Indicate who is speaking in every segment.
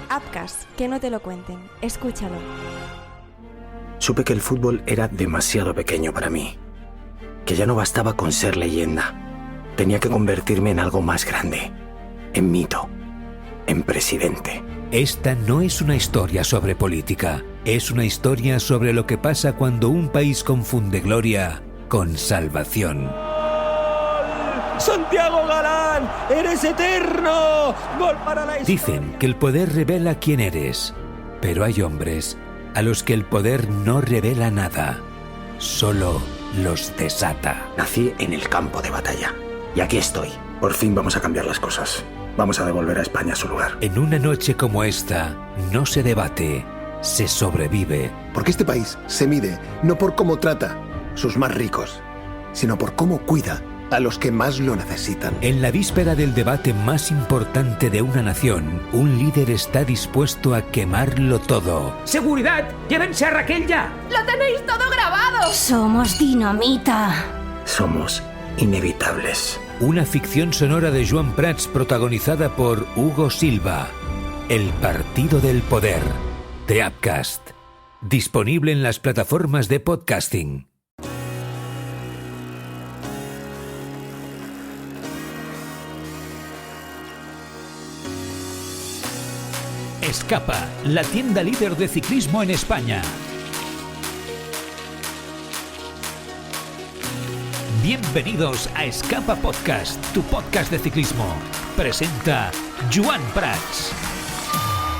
Speaker 1: Apcas, que no te lo cuenten. Escúchalo.
Speaker 2: Supe que el fútbol era demasiado pequeño para mí, que ya no bastaba con ser leyenda. Tenía que convertirme en algo más grande, en mito, en presidente.
Speaker 3: Esta no es una historia sobre política, es una historia sobre lo que pasa cuando un país confunde gloria con salvación.
Speaker 4: ¡Santiago Galán! ¡Eres eterno! ¡Gol para la historia!
Speaker 3: Dicen que el poder revela quién eres, pero hay hombres a los que el poder no revela nada, solo los desata.
Speaker 2: Nací en el campo de batalla y aquí estoy. Por fin vamos a cambiar las cosas. Vamos a devolver a España su lugar.
Speaker 3: En una noche como esta, no se debate, se sobrevive.
Speaker 5: Porque este país se mide no por cómo trata sus más ricos, sino por cómo cuida a los que más lo necesitan.
Speaker 3: En la víspera del debate más importante de una nación, un líder está dispuesto a quemarlo todo.
Speaker 6: ¡Seguridad! ¡Llévense a Raquel ya!
Speaker 7: ¡Lo tenéis todo grabado!
Speaker 8: Somos dinamita.
Speaker 2: Somos inevitables.
Speaker 3: Una ficción sonora de Joan Prats protagonizada por Hugo Silva. El Partido del Poder, de Apcast. Disponible en las plataformas de podcasting. Escapa, la tienda líder de ciclismo en España. Bienvenidos a Escapa Podcast, tu podcast de ciclismo. Presenta Joan Prats.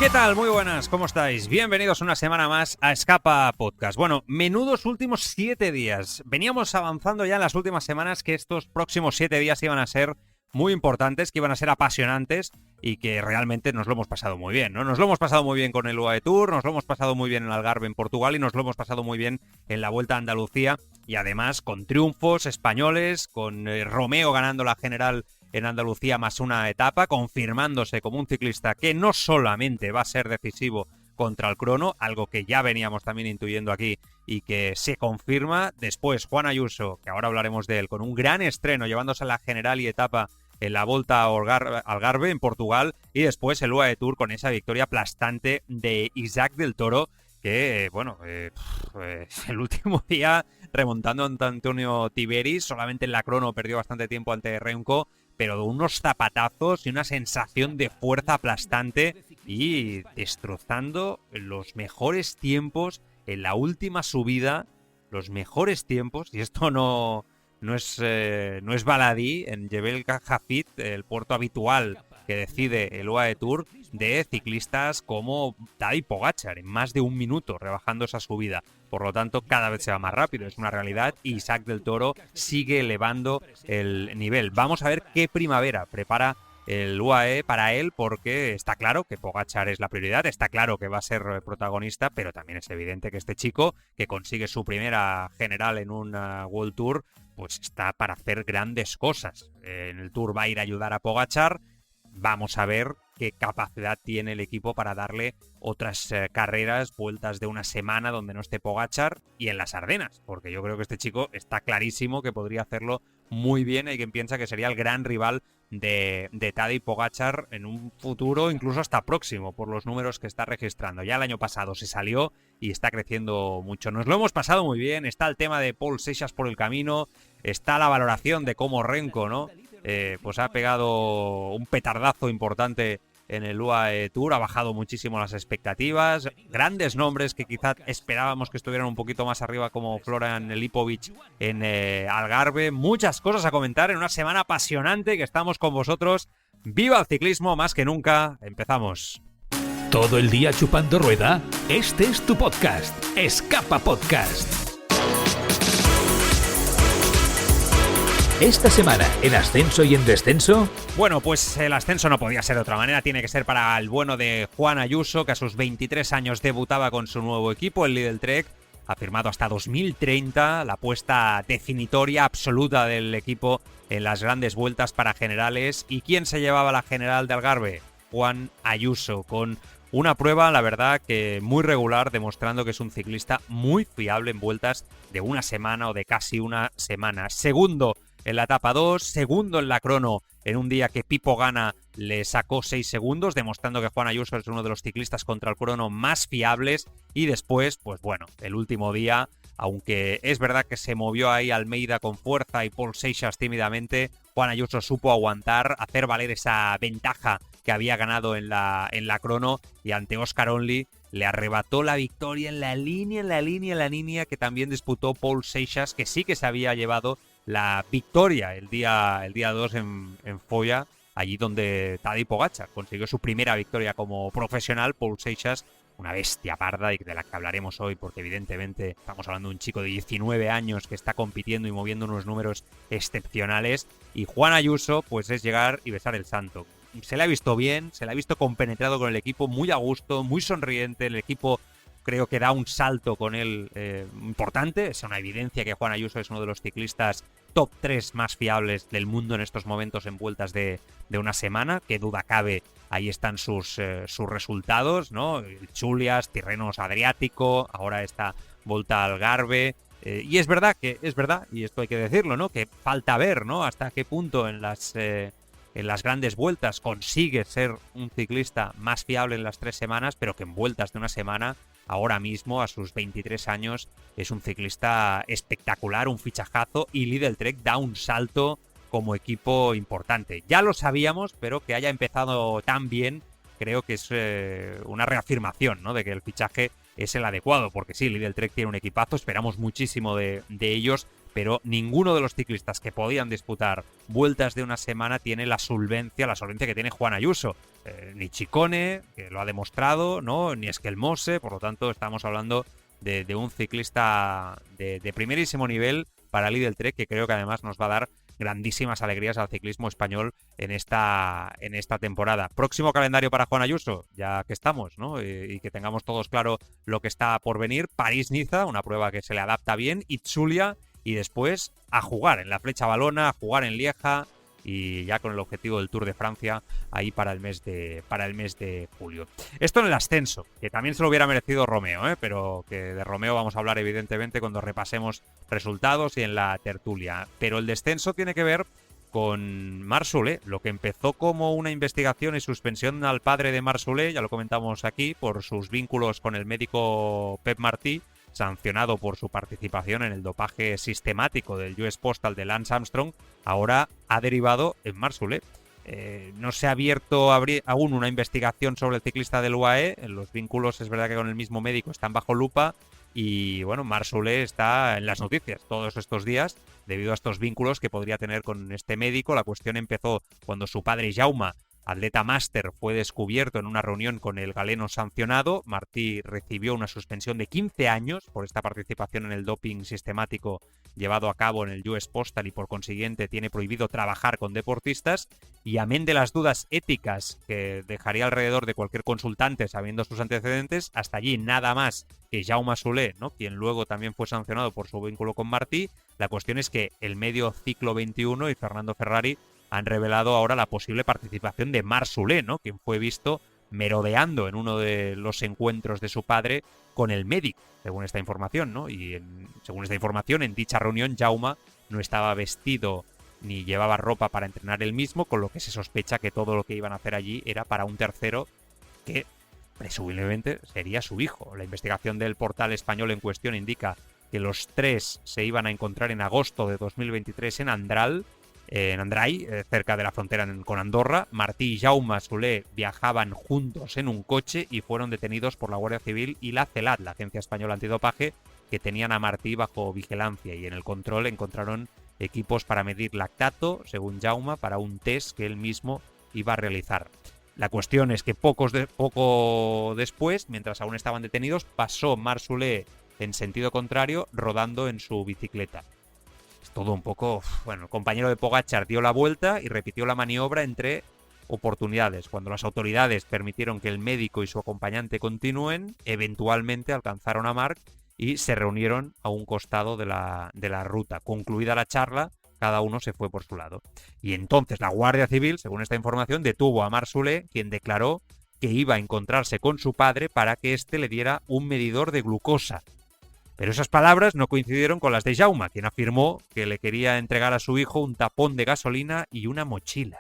Speaker 9: ¿Qué tal? Muy buenas, ¿cómo estáis? Bienvenidos una semana más a Escapa Podcast. Bueno, menudos últimos 7 días. Veníamos avanzando ya en las últimas semanas que estos próximos 7 días iban a ser muy importantes, que iban a ser apasionantes y que realmente nos lo hemos pasado muy bien, ¿no? Nos lo hemos pasado muy bien con el UAE Tour, nos lo hemos pasado muy bien en el Algarve en Portugal y nos lo hemos pasado muy bien en la Vuelta a Andalucía y además con triunfos españoles, con Romeo ganando la general en Andalucía más una etapa, confirmándose como un ciclista que no solamente va a ser decisivo contra el crono, algo que ya veníamos también intuyendo aquí y que se confirma. Después Juan Ayuso, que ahora hablaremos de él, con un gran estreno llevándose la general y etapa en la Volta a Algarve en Portugal, y después el UAE Tour con esa victoria aplastante de Isaac del Toro, que el último día remontando ante Antonio Tiberis, solamente en la crono perdió bastante tiempo ante Remco, pero unos zapatazos y una sensación de fuerza aplastante y destrozando los mejores tiempos en la última subida, los mejores tiempos, y esto no es baladí, en Jebel Jafit, el puerto habitual que decide el UAE Tour, de ciclistas como Tadej Pogačar, en más de un minuto rebajando esa subida. Por lo tanto, cada vez se va más rápido, es una realidad, y Isaac del Toro sigue elevando el nivel. Vamos a ver qué primavera prepara el UAE para él, porque está claro que Pogačar es la prioridad, está claro que va a ser protagonista, pero también es evidente que este chico, que consigue su primera general en un World Tour, pues está para hacer grandes cosas. En el Tour va a ir a ayudar a Pogačar. Vamos a ver qué capacidad tiene el equipo para darle otras carreras, vueltas de una semana donde no esté Pogačar, y en las Ardenas, porque yo creo que este chico está clarísimo que podría hacerlo muy bien. Hay quien piensa que sería el gran rival de Tadej Pogačar en un futuro incluso hasta próximo, por los números que está registrando. Ya el año pasado se salió y está creciendo mucho. Nos lo hemos pasado muy bien, está el tema de Paul Seixas por el camino, está la valoración de cómo Remco, ¿no? Pues ha pegado un petardazo importante en el UAE Tour, ha bajado muchísimo las expectativas, grandes nombres que quizás esperábamos que estuvieran un poquito más arriba como Florian Lipovic en Algarve. Muchas cosas a comentar en una semana apasionante que estamos con vosotros. ¡Viva el ciclismo más que nunca! Empezamos.
Speaker 3: ¿Todo el día chupando rueda? Este es tu podcast, Escapa Podcast. Esta semana, ¿en ascenso y en descenso?
Speaker 9: Bueno, pues el ascenso no podía ser de otra manera. Tiene que ser para el bueno de Juan Ayuso, que a sus 23 años debutaba con su nuevo equipo, el Lidl Trek. Ha firmado hasta 2030, la apuesta definitoria absoluta del equipo en las grandes vueltas para generales. ¿Y quién se llevaba la general de Algarve? Juan Ayuso, con una prueba, la verdad, que muy regular, demostrando que es un ciclista muy fiable en vueltas de una semana o de casi una semana. Segundo en la etapa 2, segundo en la crono en un día que Pipo Gana le sacó 6 segundos, demostrando que Juan Ayuso es uno de los ciclistas contra el crono más fiables. Y después, pues bueno, el último día, aunque es verdad que se movió ahí Almeida con fuerza y Paul Seixas tímidamente, Juan Ayuso supo aguantar, hacer valer esa ventaja que había ganado en la crono, y ante Oscar Onley le arrebató la victoria en la línea que también disputó Paul Seixas, que sí que se había llevado la victoria el día 2 en Foia, allí donde Tadej Pogačar consiguió su primera victoria como profesional. Paul Seixas, una bestia parda y de la que hablaremos hoy, porque evidentemente estamos hablando de un chico de 19 años que está compitiendo y moviendo unos números excepcionales. Y Juan Ayuso, pues es llegar y besar el santo. Se le ha visto bien, se le ha visto compenetrado con el equipo, muy a gusto, muy sonriente. El equipo creo que da un salto con él importante. Es una evidencia que Juan Ayuso es uno de los ciclistas top 3 más fiables del mundo en estos momentos en vueltas de una semana. Qué duda cabe, ahí están sus resultados, ¿no? Chulias, Tirrenos Adriático, ahora esta Volta al Algarve. Y es verdad, y esto hay que decirlo, ¿no? Que falta ver, ¿no? Hasta qué punto en las grandes vueltas consigue ser un ciclista más fiable en las 3 semanas, pero que en vueltas de una semana, ahora mismo, a sus 23 años, es un ciclista espectacular, un fichajazo, y Lidl Trek da un salto como equipo importante. Ya lo sabíamos, pero que haya empezado tan bien, creo que es una reafirmación, ¿no? De que el fichaje es el adecuado, porque sí, Lidl Trek tiene un equipazo, esperamos muchísimo de ellos, pero ninguno de los ciclistas que podían disputar vueltas de una semana tiene la solvencia que tiene Juan Ayuso. Ni Ciccone, que lo ha demostrado, ¿no? Ni Esquelmose, por lo tanto estamos hablando de un ciclista de primerísimo nivel para Lidl Trek, que creo que además nos va a dar grandísimas alegrías al ciclismo español en esta temporada. Próximo calendario para Juan Ayuso, ya que estamos, ¿no? Y que tengamos todos claro lo que está por venir. París-Niza, una prueba que se le adapta bien, Itzulia, y después a jugar en la Flecha Valona, a jugar en Lieja, y ya con el objetivo del Tour de Francia ahí para el mes de julio. Esto en el ascenso, que también se lo hubiera merecido Romeo, pero que de Romeo vamos a hablar evidentemente cuando repasemos resultados y en la tertulia. Pero el descenso tiene que ver con Marc Soler, lo que empezó como una investigación y suspensión al padre de Marc Soler, ya lo comentamos aquí, por sus vínculos con el médico Pep Martí, sancionado por su participación en el dopaje sistemático del US Postal de Lance Armstrong, ahora ha derivado en Marc Soler. No se ha abierto aún una investigación sobre el ciclista del UAE. Los vínculos, es verdad que con el mismo médico, están bajo lupa. Y bueno, Marc Soler está en las noticias todos estos días debido a estos vínculos que podría tener con este médico. La cuestión empezó cuando su padre Jaume, atleta máster, fue descubierto en una reunión con el galeno sancionado. Martí recibió una suspensión de 15 años por esta participación en el doping sistemático llevado a cabo en el US Postal, y por consiguiente tiene prohibido trabajar con deportistas. Y amén de las dudas éticas que dejaría alrededor de cualquier consultante sabiendo sus antecedentes, hasta allí nada más que Jaume Soler, ¿no? Quien luego también fue sancionado por su vínculo con Martí. La cuestión es que el medio Ciclo 21 y Fernando Ferrari han revelado ahora la posible participación de Marc Soler, ¿no? Quien fue visto merodeando en uno de los encuentros de su padre con el médico, según esta información, ¿no? Y según esta información, en dicha reunión Jaume no estaba vestido ni llevaba ropa para entrenar él mismo, con lo que se sospecha que todo lo que iban a hacer allí era para un tercero que presumiblemente sería su hijo. La investigación del portal español en cuestión indica que los tres se iban a encontrar en agosto de 2023 en Andrai, cerca de la frontera con Andorra. Martí y Jaume Soler viajaban juntos en un coche y fueron detenidos por la Guardia Civil y la CELAT, la Agencia Española Antidopaje, que tenían a Martí bajo vigilancia, y en el control encontraron equipos para medir lactato, según Jaume, para un test que él mismo iba a realizar. La cuestión es que poco después, mientras aún estaban detenidos, pasó Marc Soler en sentido contrario, rodando en su bicicleta. Es todo un poco... Bueno, el compañero de Pogačar dio la vuelta y repitió la maniobra entre oportunidades. Cuando las autoridades permitieron que el médico y su acompañante continúen, eventualmente alcanzaron a Marc y se reunieron a un costado de la ruta. Concluida la charla, cada uno se fue por su lado. Y entonces la Guardia Civil, según esta información, detuvo a Marc Soler, quien declaró que iba a encontrarse con su padre para que éste le diera un medidor de glucosa. Pero esas palabras no coincidieron con las de Jaume, quien afirmó que le quería entregar a su hijo un tapón de gasolina y una mochila.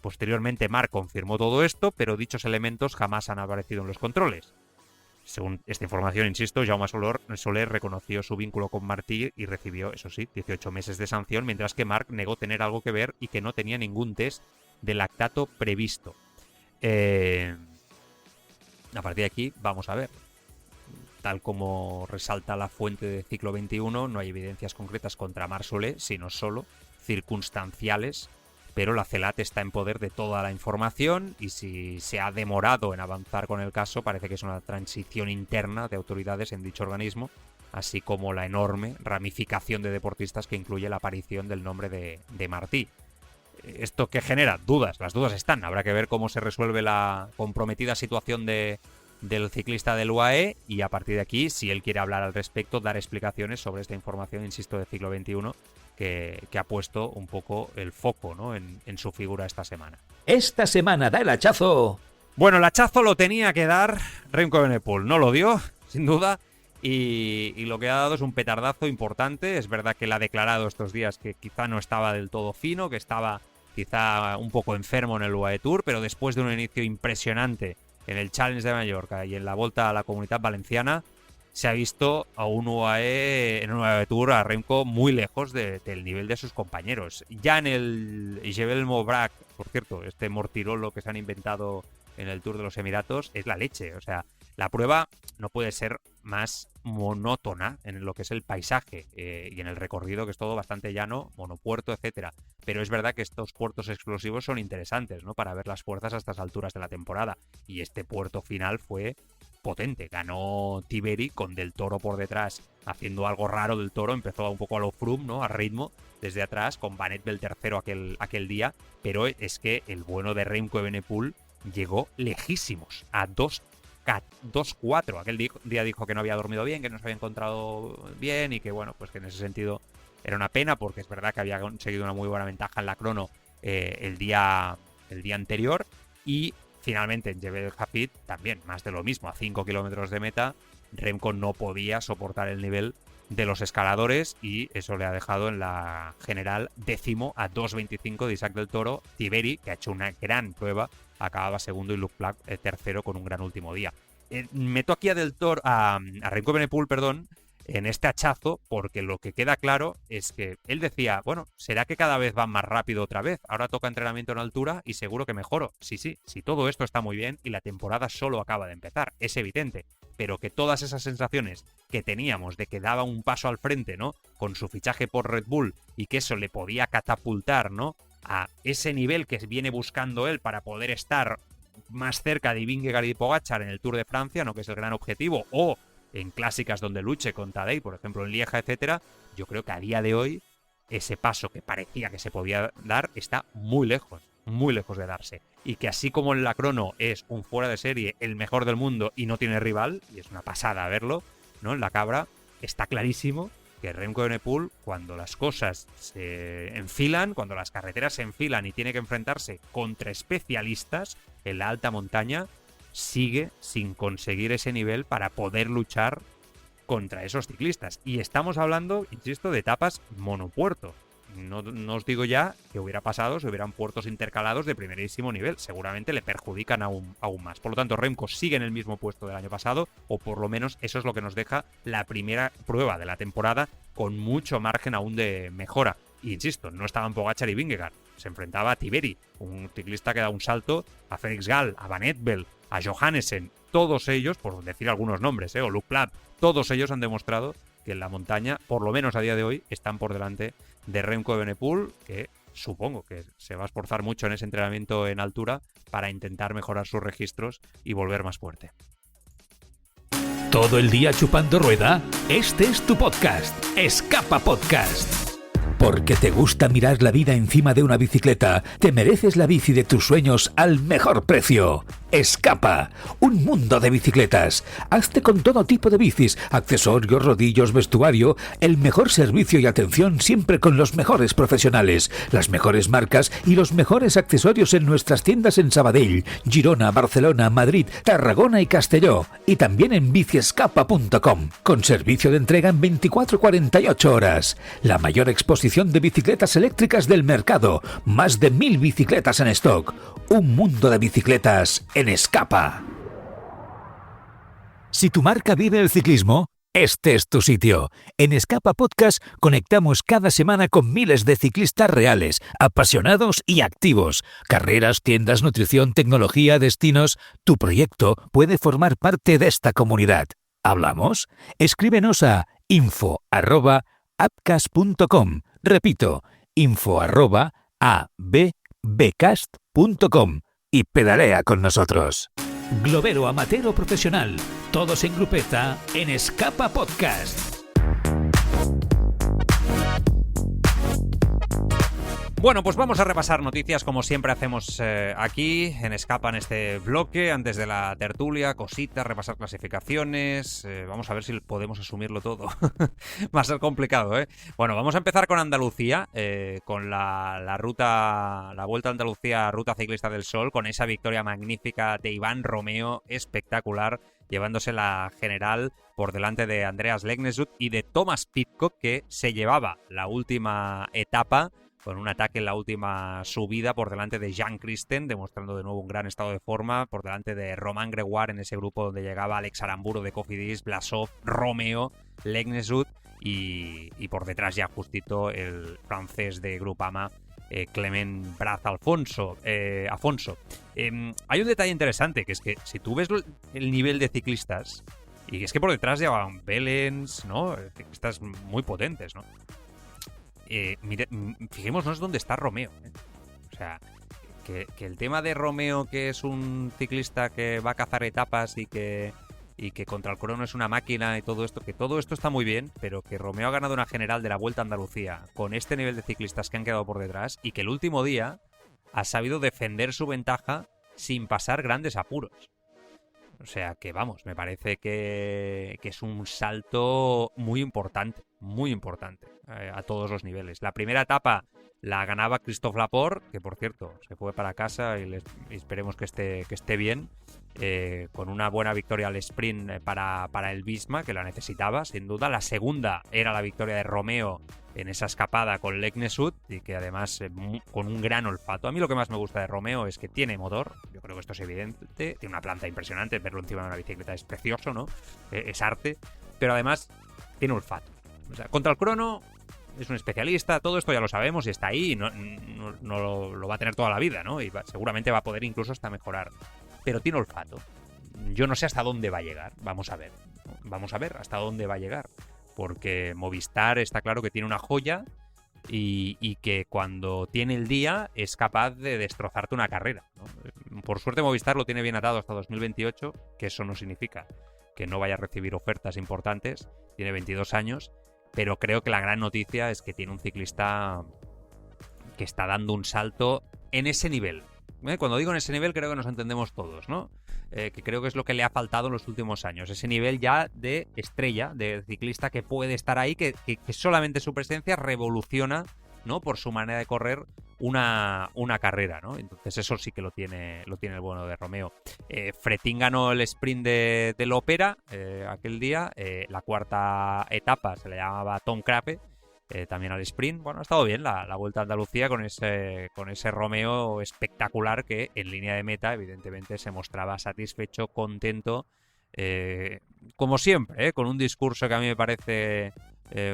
Speaker 9: Posteriormente, Marc confirmó todo esto, pero dichos elementos jamás han aparecido en los controles. Según esta información, insisto, Jaume Soler reconoció su vínculo con Martí y recibió, eso sí, 18 meses de sanción, mientras que Marc negó tener algo que ver y que no tenía ningún test de lactato previsto. A partir de aquí, vamos a ver. Tal como resalta la fuente de Ciclo 21, no hay evidencias concretas contra Marc Soler, sino solo circunstanciales, pero la CELAT está en poder de toda la información y si se ha demorado en avanzar con el caso, parece que es una transición interna de autoridades en dicho organismo, así como la enorme ramificación de deportistas que incluye la aparición del nombre de Martí. ¿Esto qué genera? Dudas. Las dudas están. Habrá que ver cómo se resuelve la comprometida situación del ciclista del UAE y a partir de aquí, si él quiere hablar al respecto, dar explicaciones sobre esta información, insisto, de Ciclo 21, que ha puesto un poco el foco, ¿no?, en su figura esta semana.
Speaker 3: Esta semana da el hachazo.
Speaker 9: Bueno, el hachazo lo tenía que dar Remco Evenepoel. No lo dio, sin duda. Y lo que ha dado es un petardazo importante. Es verdad que él ha declarado estos días que quizá no estaba del todo fino, que estaba quizá un poco enfermo en el UAE Tour, pero después de un inicio impresionante en el Challenge de Mallorca y en la Volta a la Comunitat Valenciana, se ha visto a un UAE Tour, a Remco, muy lejos del nivel de sus compañeros. Ya en el Jebel Mobrak, por cierto, este mortirolo que se han inventado en el Tour de los Emiratos, es la leche. O sea, la prueba no puede ser más monótona en lo que es el paisaje y en el recorrido, que es todo bastante llano, monopuerto, etcétera. Pero es verdad que estos puertos explosivos son interesantes, ¿no?, para ver las fuerzas a estas alturas de la temporada. Y este puerto final fue potente. Ganó Tiberi con Del Toro por detrás, haciendo algo raro Del Toro. Empezó un poco a lo Froome, ¿no?, a ritmo, desde atrás, con Van Eppel tercero aquel día. Pero es que el bueno de Remco Evenepoel llegó lejísimos, a 2.4. Aquel día dijo que no había dormido bien, que no se había encontrado bien y que, bueno, pues que en ese sentido era una pena, porque es verdad que había conseguido una muy buena ventaja en la crono el día anterior. Y finalmente en Jebel Hafid también más de lo mismo, a 5 kilómetros de meta. Remco no podía soportar el nivel de los escaladores y eso le ha dejado en la general décimo a 2.25 de Isaac Del Toro. Tiberi, que ha hecho una gran prueba, acababa segundo y Luc Plac tercero con un gran último día. Meto aquí a Remco Evenepoel, en este hachazo, porque lo que queda claro es que él decía, bueno, ¿será que cada vez van más rápido otra vez? Ahora toca entrenamiento en altura y seguro que mejoro. Sí, todo esto está muy bien y la temporada solo acaba de empezar, es evidente. Pero que todas esas sensaciones que teníamos de que daba un paso al frente, ¿no?, con su fichaje por Red Bull, y que eso le podía catapultar, ¿no?, a ese nivel que viene buscando él para poder estar más cerca de Vingegaard y Pogačar en el Tour de Francia, ¿no?, que es el gran objetivo, o en clásicas donde luche con Tadej, por ejemplo en Lieja, etcétera. Yo creo que a día de hoy ese paso que parecía que se podía dar está muy lejos de darse. Y que así como en la crono es un fuera de serie, el mejor del mundo y no tiene rival, y es una pasada verlo, ¿no?, en la cabra, está clarísimo que Remco Evenepoel, cuando las cosas se enfilan, cuando las carreteras se enfilan y tiene que enfrentarse contra especialistas en la alta montaña, sigue sin conseguir ese nivel para poder luchar contra esos ciclistas. Y estamos hablando, insisto, de etapas monopuerto. No os digo ya que hubiera pasado si hubieran puertos intercalados de primerísimo nivel. Seguramente le perjudican aún más. Por lo tanto, Remco sigue en el mismo puesto del año pasado, o por lo menos eso es lo que nos deja la primera prueba de la temporada, con mucho margen aún de mejora. Y insisto, no estaban Pogačar y Vingegaard. Se enfrentaba a Tiberi, un ciclista que da un salto, a Felix Gall, a Van Eppel, a Johannesen. Todos ellos, por decir algunos nombres, o Luc Plac, todos ellos han demostrado que en la montaña, por lo menos a día de hoy, están por delante de Remco Evenepoel, que supongo que se va a esforzar mucho en ese entrenamiento en altura para intentar mejorar sus registros y volver más fuerte.
Speaker 3: ¿Todo el día chupando rueda? Este es tu podcast, Escapa Podcast. Porque te gusta mirar la vida encima de una bicicleta, te mereces la bici de tus sueños al mejor precio. Escapa, un mundo de bicicletas. Hazte con todo tipo de bicis, accesorios, rodillos, vestuario, el mejor servicio y atención siempre con los mejores profesionales, las mejores marcas y los mejores accesorios en nuestras tiendas en Sabadell, Girona, Barcelona, Madrid, Tarragona y Castelló, y también en biciescapa.com, con servicio de entrega en 24-48 horas. La mayor exposición exposición de bicicletas eléctricas del mercado. Más de 1000 bicicletas en stock. Un mundo de bicicletas en Escapa. Si tu marca vive el ciclismo, este es tu sitio. En Escapa Podcast conectamos cada semana con miles de ciclistas reales, apasionados y activos. Carreras, tiendas, nutrición, tecnología, destinos. Tu proyecto puede formar parte de esta comunidad. ¿Hablamos? Escríbenos a info@apcast.com. Repito, info@abbcast.com y pedalea con nosotros. Globero amateur o profesional, todos en grupeta en Escapa Podcast.
Speaker 9: Bueno, pues vamos a repasar noticias como siempre hacemos aquí en Escapa en este bloque, antes de la tertulia, cositas, repasar clasificaciones, vamos a ver si podemos asumirlo todo. Va a ser complicado, ¿eh? Bueno, vamos a empezar con Andalucía, con la Vuelta a Andalucía, Ruta Ciclista del Sol, con esa victoria magnífica de Iván Romeo, espectacular, llevándose la general por delante de Andreas Legnesud y de Thomas Pidcock, que se llevaba la última etapa con un ataque en la última subida por delante de Jan Christen, demostrando de nuevo un gran estado de forma, por delante de Romain Gregoire en ese grupo donde llegaba Alex Aramburu de Cofidis, Blasov, Romeo, Legnesud y por detrás ya justito el francés de Groupama, Clement Braz Afonso. Hay un detalle interesante, que es que si tú ves el nivel de ciclistas, y es que por detrás llevaban Belens, ¿no? Ciclistas muy potentes, ¿no? Fijémonos dónde está Romeo, ¿eh? O sea, que el tema de Romeo, que es un ciclista que va a cazar etapas y que contra el crono es una máquina y todo esto, que todo esto está muy bien, pero que Romeo ha ganado una general de la Vuelta a Andalucía con este nivel de ciclistas que han quedado por detrás y que el último día ha sabido defender su ventaja sin pasar grandes apuros. O sea que vamos, me parece que es un salto muy importante a todos los niveles. La primera etapa la ganaba Christophe Laporte, que por cierto se fue para casa y esperemos que esté bien, con una buena victoria al sprint para el Visma, que la necesitaba sin duda. La segunda era la victoria de Romeo en esa escapada con Legnesud y que además con un gran olfato. A mí lo que más me gusta de Romeo es que tiene motor, yo creo que esto es evidente, tiene una planta impresionante, verlo encima de una bicicleta es precioso, ¿no? Es arte, pero además tiene olfato. O sea, contra el crono es un especialista, todo esto ya lo sabemos y está ahí, y no lo va a tener toda la vida, ¿no? Y seguramente va a poder incluso hasta mejorar. Pero tiene olfato. Yo no sé hasta dónde va a llegar, vamos a ver hasta dónde va a llegar. Porque Movistar está claro que tiene una joya y que cuando tiene el día es capaz de destrozarte una carrera, ¿no? Por suerte Movistar lo tiene bien atado hasta 2028, que eso no significa que no vaya a recibir ofertas importantes, tiene 22 años, pero creo que la gran noticia es que tiene un ciclista que está dando un salto en ese nivel. Cuando digo en ese nivel creo que nos entendemos todos, ¿no? Que creo que es lo que le ha faltado en los últimos años. Ese nivel ya de estrella, de ciclista que puede estar ahí, que solamente su presencia revoluciona, ¿no? Por su manera de correr una carrera, ¿no? Entonces eso sí que lo tiene el bueno de Romeo. Fretín ganó el sprint de Lopera aquel día. La cuarta etapa se le llamaba Tom Crape. También al sprint. Bueno, ha estado bien la Vuelta a Andalucía con ese Romeo espectacular que en línea de meta evidentemente se mostraba satisfecho, contento, como siempre, con un discurso que a mí me parece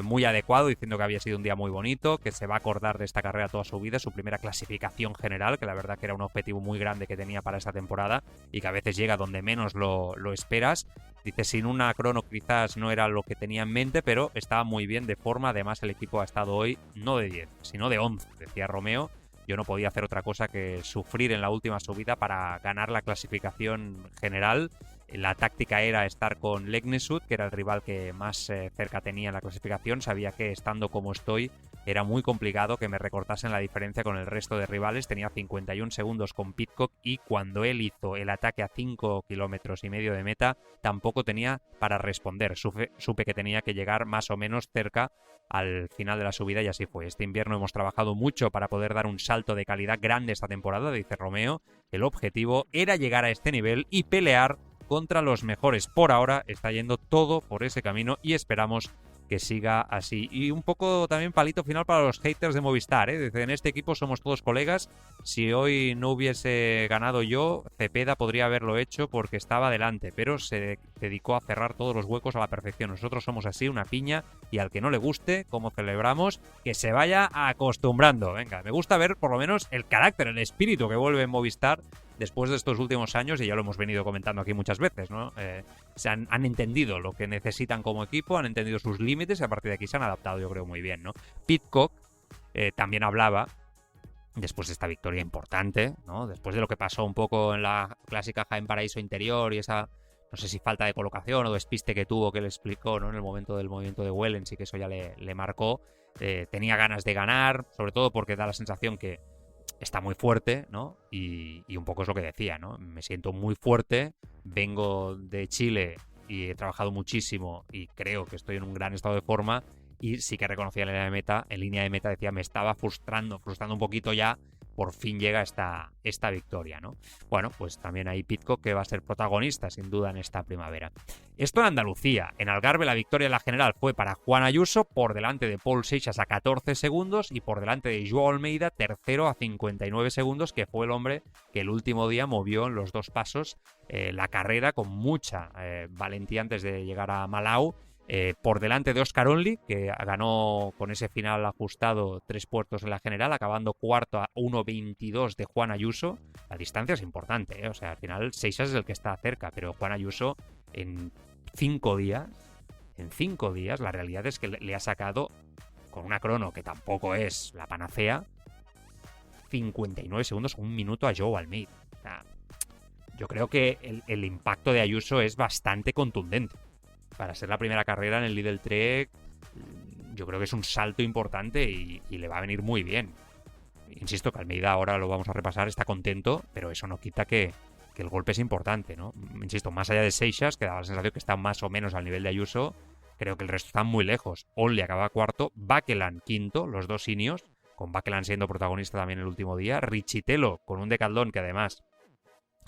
Speaker 9: muy adecuado, diciendo que había sido un día muy bonito, que se va a acordar de esta carrera toda su vida, su primera clasificación general, que la verdad que era un objetivo muy grande que tenía para esta temporada y que a veces llega donde menos lo esperas. Dice, sin una crono quizás no era lo que tenía en mente, pero estaba muy bien de forma. Además el equipo ha estado hoy no de 10, sino de 11, decía Romeo. Yo no podía hacer otra cosa que sufrir en la última subida para ganar la clasificación general. La táctica era estar con Legnesud, que era el rival que más cerca tenía en la clasificación. Sabía que estando como estoy era muy complicado que me recortasen la diferencia con el resto de rivales. Tenía 51 segundos con Pidcock y cuando él hizo el ataque a 5,5 kilómetros de meta tampoco tenía para responder. Supe que tenía que llegar más o menos cerca al final de la subida y así fue. Este invierno hemos trabajado mucho para poder dar un salto de calidad grande esta temporada, dice Romeo. El objetivo era llegar a este nivel y pelear contra los mejores. Por ahora está yendo todo por ese camino y esperamos que siga así. Y un poco también palito final para los haters de Movistar, ¿eh? Desde en este equipo somos todos colegas. Si hoy no hubiese ganado yo, Cepeda podría haberlo hecho porque estaba delante, pero se dedicó a cerrar todos los huecos a la perfección. Nosotros somos así, una piña, y al que no le guste, como celebramos, que se vaya acostumbrando. Venga, me gusta ver por lo menos el carácter, el espíritu que vuelve en Movistar después de estos últimos años, y ya lo hemos venido comentando aquí muchas veces, ¿no? Se han entendido lo que necesitan como equipo, han entendido sus límites y a partir de aquí se han adaptado, yo creo, muy bien, ¿no? Pidcock también hablaba, después de esta victoria importante, ¿no? Después de lo que pasó un poco en la clásica Jaén Paraíso Interior y esa, no sé si falta de colocación o despiste que tuvo, que le explicó, ¿no? En el momento del movimiento de Wellens, y que eso ya le marcó. Tenía ganas de ganar, sobre todo porque da la sensación que está muy fuerte, ¿no? Y un poco es lo que decía, ¿no? Me siento muy fuerte, vengo de Chile y he trabajado muchísimo y creo que estoy en un gran estado de forma, y sí que reconocía en línea de meta decía, me estaba frustrando un poquito ya, por fin llega esta victoria, ¿no? Bueno, pues también hay Pidcock, que va a ser protagonista sin duda en esta primavera. Esto en Andalucía. En Algarve la victoria en la general fue para Juan Ayuso, por delante de Paul Seixas a 14 segundos y por delante de Joao Almeida, tercero a 59 segundos, que fue el hombre que el último día movió en los dos pasos la carrera con mucha valentía antes de llegar a Malau. Por delante de Oscar Only, que ganó con ese final ajustado 3 puertos en la general, acabando cuarto a 1.22 de Juan Ayuso. La distancia es importante, ¿eh? O sea, al final Seixas es el que está cerca, pero Juan Ayuso en 5 días, la realidad es que le ha sacado, con una crono que tampoco es la panacea, 59 segundos, un minuto a Joao Almeida. O sea, yo creo que el impacto de Ayuso es bastante contundente. Para ser la primera carrera en el Lidl Trek, yo creo que es un salto importante y le va a venir muy bien. Insisto que Almeida, ahora lo vamos a repasar, está contento, pero eso no quita que el golpe es importante, ¿no? Insisto, más allá de Seixas, que da la sensación que está más o menos al nivel de Ayuso, creo que el resto están muy lejos. Only acaba cuarto, Bakeland quinto, los dos Ineos, con Bakeland siendo protagonista también el último día, Richitello con un decaldón que además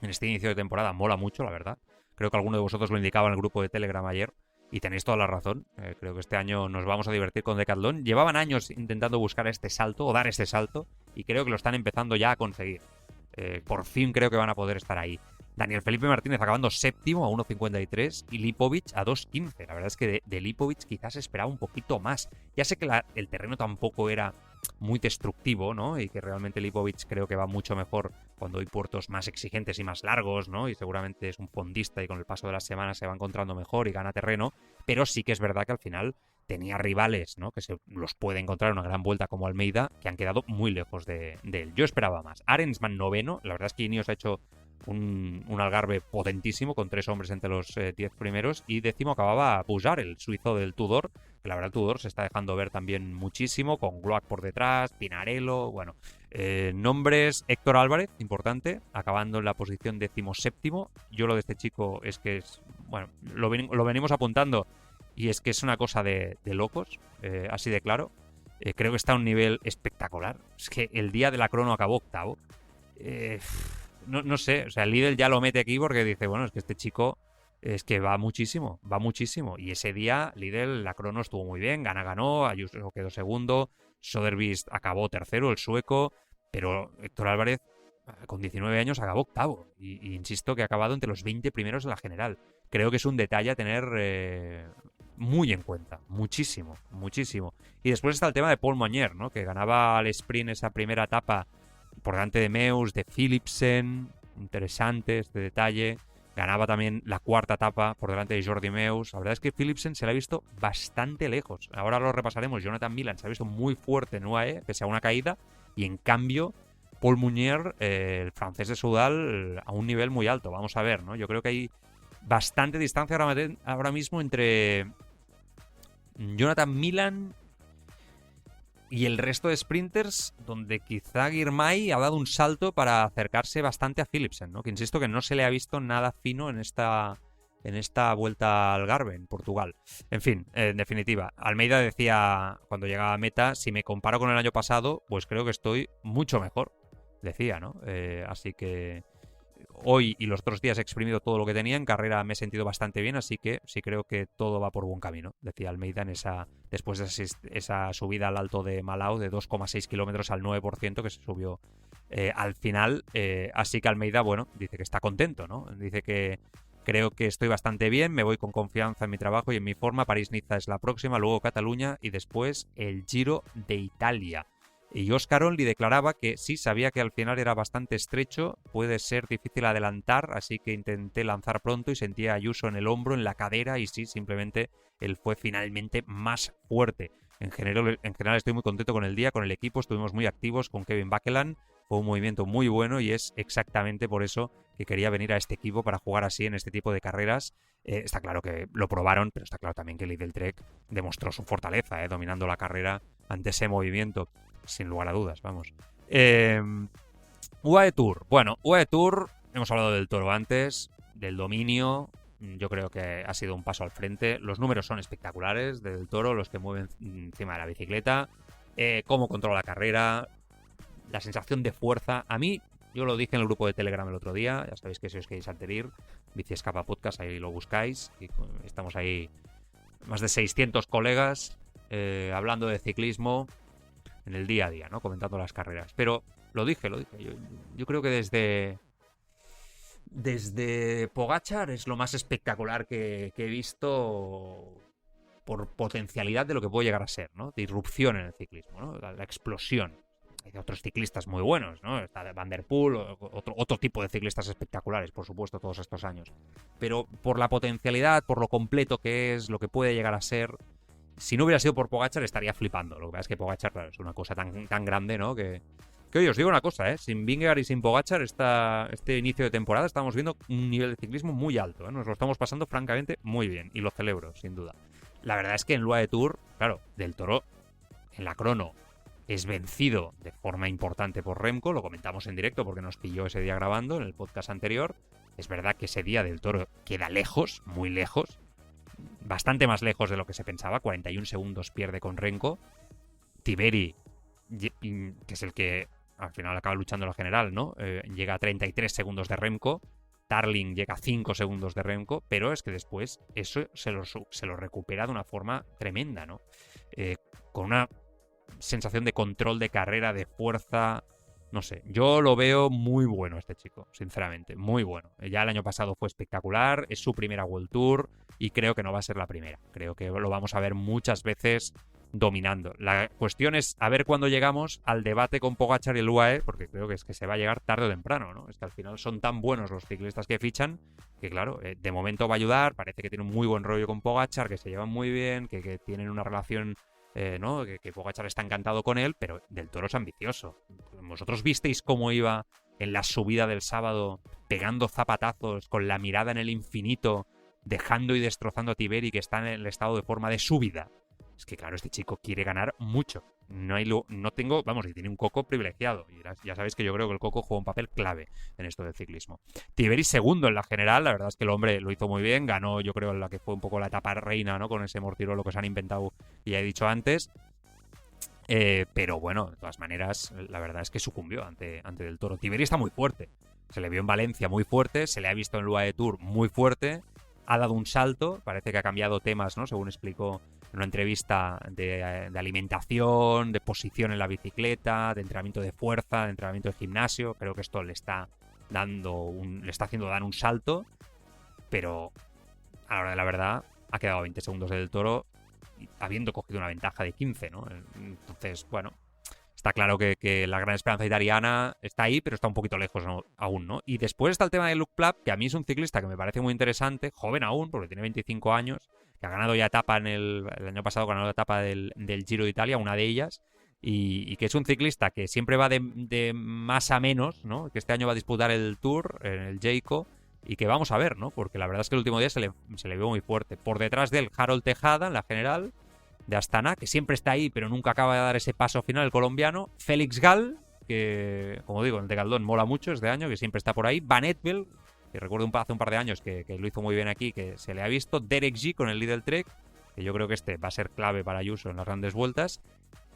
Speaker 9: en este inicio de temporada mola mucho, la verdad. Creo que alguno de vosotros lo indicaba en el grupo de Telegram ayer y tenéis toda la razón. Creo que este año nos vamos a divertir con Decathlon. Llevaban años intentando buscar este salto o dar este salto y creo que lo están empezando ya a conseguir. Por fin creo que van a poder estar ahí. Daniel Felipe Martínez acabando séptimo a 1.53 y Lipovic a 2.15. La verdad es que de Lipovic quizás esperaba un poquito más. Ya sé que el terreno tampoco era muy destructivo, ¿no? Y que realmente Lipovic creo que va mucho mejor cuando hay puertos más exigentes y más largos, ¿no? Y seguramente es un fondista y con el paso de las semanas se va encontrando mejor y gana terreno. Pero sí que es verdad que al final tenía rivales, ¿no? Que se los puede encontrar en una gran vuelta como Almeida, que han quedado muy lejos de él. Yo esperaba más. Arensman noveno. La verdad es que Ineos ha hecho un Algarve potentísimo con 3 hombres entre los 10 primeros, y décimo acababa Pujar, el suizo del Tudor, que la verdad el Tudor se está dejando ver también muchísimo, con Gloac por detrás, Pinarello, bueno, nombres. Héctor Álvarez, importante, acabando en la posición 17º. Yo lo de este chico es que es, bueno, lo venimos apuntando y es que es una cosa de locos, así de claro. Creo que está a un nivel espectacular. Es que el día de la crono acabó octavo. No sé, o sea, el Lidl ya lo mete aquí porque dice, bueno, es que este chico es que va muchísimo. Y ese día Lidl, la crono estuvo muy bien, ganó, Ayuso quedó segundo, Sodervist acabó tercero, el sueco, pero Héctor Álvarez con 19 años acabó octavo. Y insisto que ha acabado entre los 20 primeros en la general. Creo que es un detalle a tener muy en cuenta, muchísimo. Y después está el tema de Paul Mounier, ¿no? Que ganaba al sprint esa primera etapa por delante de Meus, de Philipsen, interesante este detalle. Ganaba también la cuarta etapa por delante de Jordi Meus. La verdad es que Philipsen se la ha visto bastante lejos. Ahora lo repasaremos. Jonathan Milan se ha visto muy fuerte en UAE, pese a una caída. Y en cambio, Paul Mounier, el francés de Soudal, a un nivel muy alto. Vamos a ver, ¿no? Yo creo que hay bastante distancia ahora mismo entre Jonathan Milan y el resto de sprinters, donde quizá Girmay ha dado un salto para acercarse bastante a Philipsen, ¿no? Que insisto que no se le ha visto nada fino en esta vuelta al Algarve, en Portugal. En fin, en definitiva, Almeida decía cuando llegaba a meta, si me comparo con el año pasado, pues creo que estoy mucho mejor, decía, ¿no? Así que hoy y los otros días he exprimido todo lo que tenía. En carrera me he sentido bastante bien, así que sí creo que todo va por buen camino, decía Almeida después de esa subida al Alto de Malau de 2,6 kilómetros al 9% que se subió al final. Así que Almeida, bueno, dice que está contento, ¿no? Dice que creo que estoy bastante bien, me voy con confianza en mi trabajo y en mi forma. París-Niza es la próxima, luego Cataluña y después el Giro de Italia. Y Oscar Only declaraba que sí, sabía que al final era bastante estrecho, puede ser difícil adelantar, así que intenté lanzar pronto y sentía a Ayuso en el hombro, en la cadera, y sí, simplemente él fue finalmente más fuerte. En general estoy muy contento con el día, con el equipo, estuvimos muy activos con Kevin Bakeland, fue un movimiento muy bueno y es exactamente por eso que quería venir a este equipo para jugar así en este tipo de carreras. Está claro que lo probaron, pero está claro también que Lidl Trek demostró su fortaleza, dominando la carrera ante ese movimiento. Sin lugar a dudas, vamos. UAE Tour. Bueno, UAE Tour, hemos hablado del Toro antes, del dominio. Yo creo que ha sido un paso al frente. Los números son espectaculares del Toro, los que mueven encima de la bicicleta. Cómo controla la carrera, la sensación de fuerza. A mí, yo lo dije en el grupo de Telegram el otro día, ya sabéis que si os queréis adherir, Bici Escapa Podcast, ahí lo buscáis. Y estamos ahí más de 600 colegas hablando de ciclismo en el día a día, ¿no? Comentando las carreras. Pero lo dije. Yo creo que desde Pogačar es lo más espectacular que he visto por potencialidad de lo que puede llegar a ser, ¿no? De irrupción en el ciclismo, ¿no? La explosión. Hay otros ciclistas muy buenos, ¿no? Está Van der Poel, otro tipo de ciclistas espectaculares, por supuesto, todos estos años. Pero por la potencialidad, por lo completo que es, lo que puede llegar a ser. Si no hubiera sido por Pogačar estaría flipando. Lo que pasa es que Pogačar, claro, es una cosa tan grande, ¿no? Que oye, os digo una cosa, sin Vingegaard y sin Pogačar, este inicio de temporada estamos viendo un nivel de ciclismo muy alto, Nos lo estamos pasando francamente muy bien y lo celebro, sin duda. La verdad es que en UAE Tour, claro, Del Toro en la crono es vencido de forma importante por Remco, lo comentamos en directo porque nos pilló ese día grabando en el podcast anterior. Es verdad que ese día Del Toro queda lejos, muy lejos, bastante más lejos de lo que se pensaba. 41 segundos pierde con Remco. Tiberi, que es el que al final acaba luchando la general, ¿no? Llega a 33 segundos de Remco. Tarling llega a 5 segundos de Remco, pero es que después eso se lo recupera de una forma tremenda, ¿no? Con una sensación de control de carrera, de fuerza. No sé, yo lo veo muy bueno este chico, sinceramente, muy bueno. Ya el año pasado fue espectacular, es su primera World Tour y creo que no va a ser la primera. Creo que lo vamos a ver muchas veces dominando. La cuestión es a ver cuándo llegamos al debate con Pogačar y el UAE, porque creo que es que se va a llegar tarde o temprano, ¿no? Es que al final son tan buenos los ciclistas que fichan que, claro, de momento va a ayudar. Parece que tiene un muy buen rollo con Pogačar, que se llevan muy bien, que tienen una relación... ¿no? Que Pogačar está encantado con él, pero Del Toro es ambicioso. ¿Vosotros visteis cómo iba en la subida del sábado pegando zapatazos con la mirada en el infinito, dejando y destrozando a Tiberi, que está en el estado de forma de su vida? Es que claro, este chico quiere ganar mucho. No tengo, vamos, y tiene un Coco privilegiado. Y ya sabéis que yo creo que el Coco juega un papel clave en esto del ciclismo. Tiberi segundo en la general, la verdad es que el hombre lo hizo muy bien, ganó yo creo en la que fue un poco la etapa reina, ¿no? Con ese Mortirolo que se han inventado y ya he dicho antes. Pero bueno, de todas maneras, la verdad es que sucumbió ante Del Toro. Tiberi está muy fuerte. Se le vio en Valencia muy fuerte, se le ha visto en el UAE Tour muy fuerte. Ha dado un salto, parece que ha cambiado temas, ¿no? Según explicó en una entrevista de alimentación, de posición en la bicicleta, de entrenamiento de fuerza, de entrenamiento de gimnasio. Creo que esto le está haciendo dar un salto, pero a la hora de la verdad ha quedado a 20 segundos Del Toro, habiendo cogido una ventaja de 15, ¿no? Entonces, bueno, está claro que la gran esperanza italiana está ahí, pero está un poquito lejos, ¿no? Aún, ¿no? Y después está el tema de Luke Plapp, que a mí es un ciclista que me parece muy interesante, joven aún, porque tiene 25 años, que ha ganado ya etapa el año pasado, ganó la etapa del Giro de Italia, una de ellas, y que es un ciclista que siempre va de más a menos, ¿no? Que este año va a disputar el Tour, el Jayco, y que vamos a ver, ¿no? Porque la verdad es que el último día se le vio muy fuerte. Por detrás de él, Harold Tejada, en la general, de Astana, que siempre está ahí, pero nunca acaba de dar ese paso final, el colombiano. Félix Gall, que, como digo, el de Galdón mola mucho este año, que siempre está por ahí. Van Etvel, que recuerdo hace un par de años que lo hizo muy bien aquí, que se le ha visto. Derek G con el Lidl Trek, que yo creo que este va a ser clave para Ayuso en las grandes vueltas.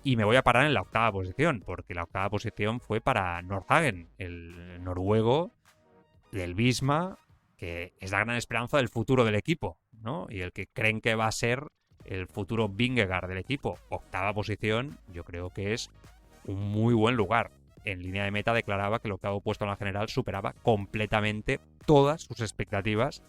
Speaker 9: Y me voy a parar en la octava posición, porque la octava posición fue para Nordhagen, el noruego, del Visma, que es la gran esperanza del futuro del equipo, ¿no? Y el que creen que va a ser el futuro Vingegaard del equipo. 8ª posición, yo creo que es un muy buen lugar. En línea de meta declaraba que el 8º puesto en la general superaba completamente todas sus expectativas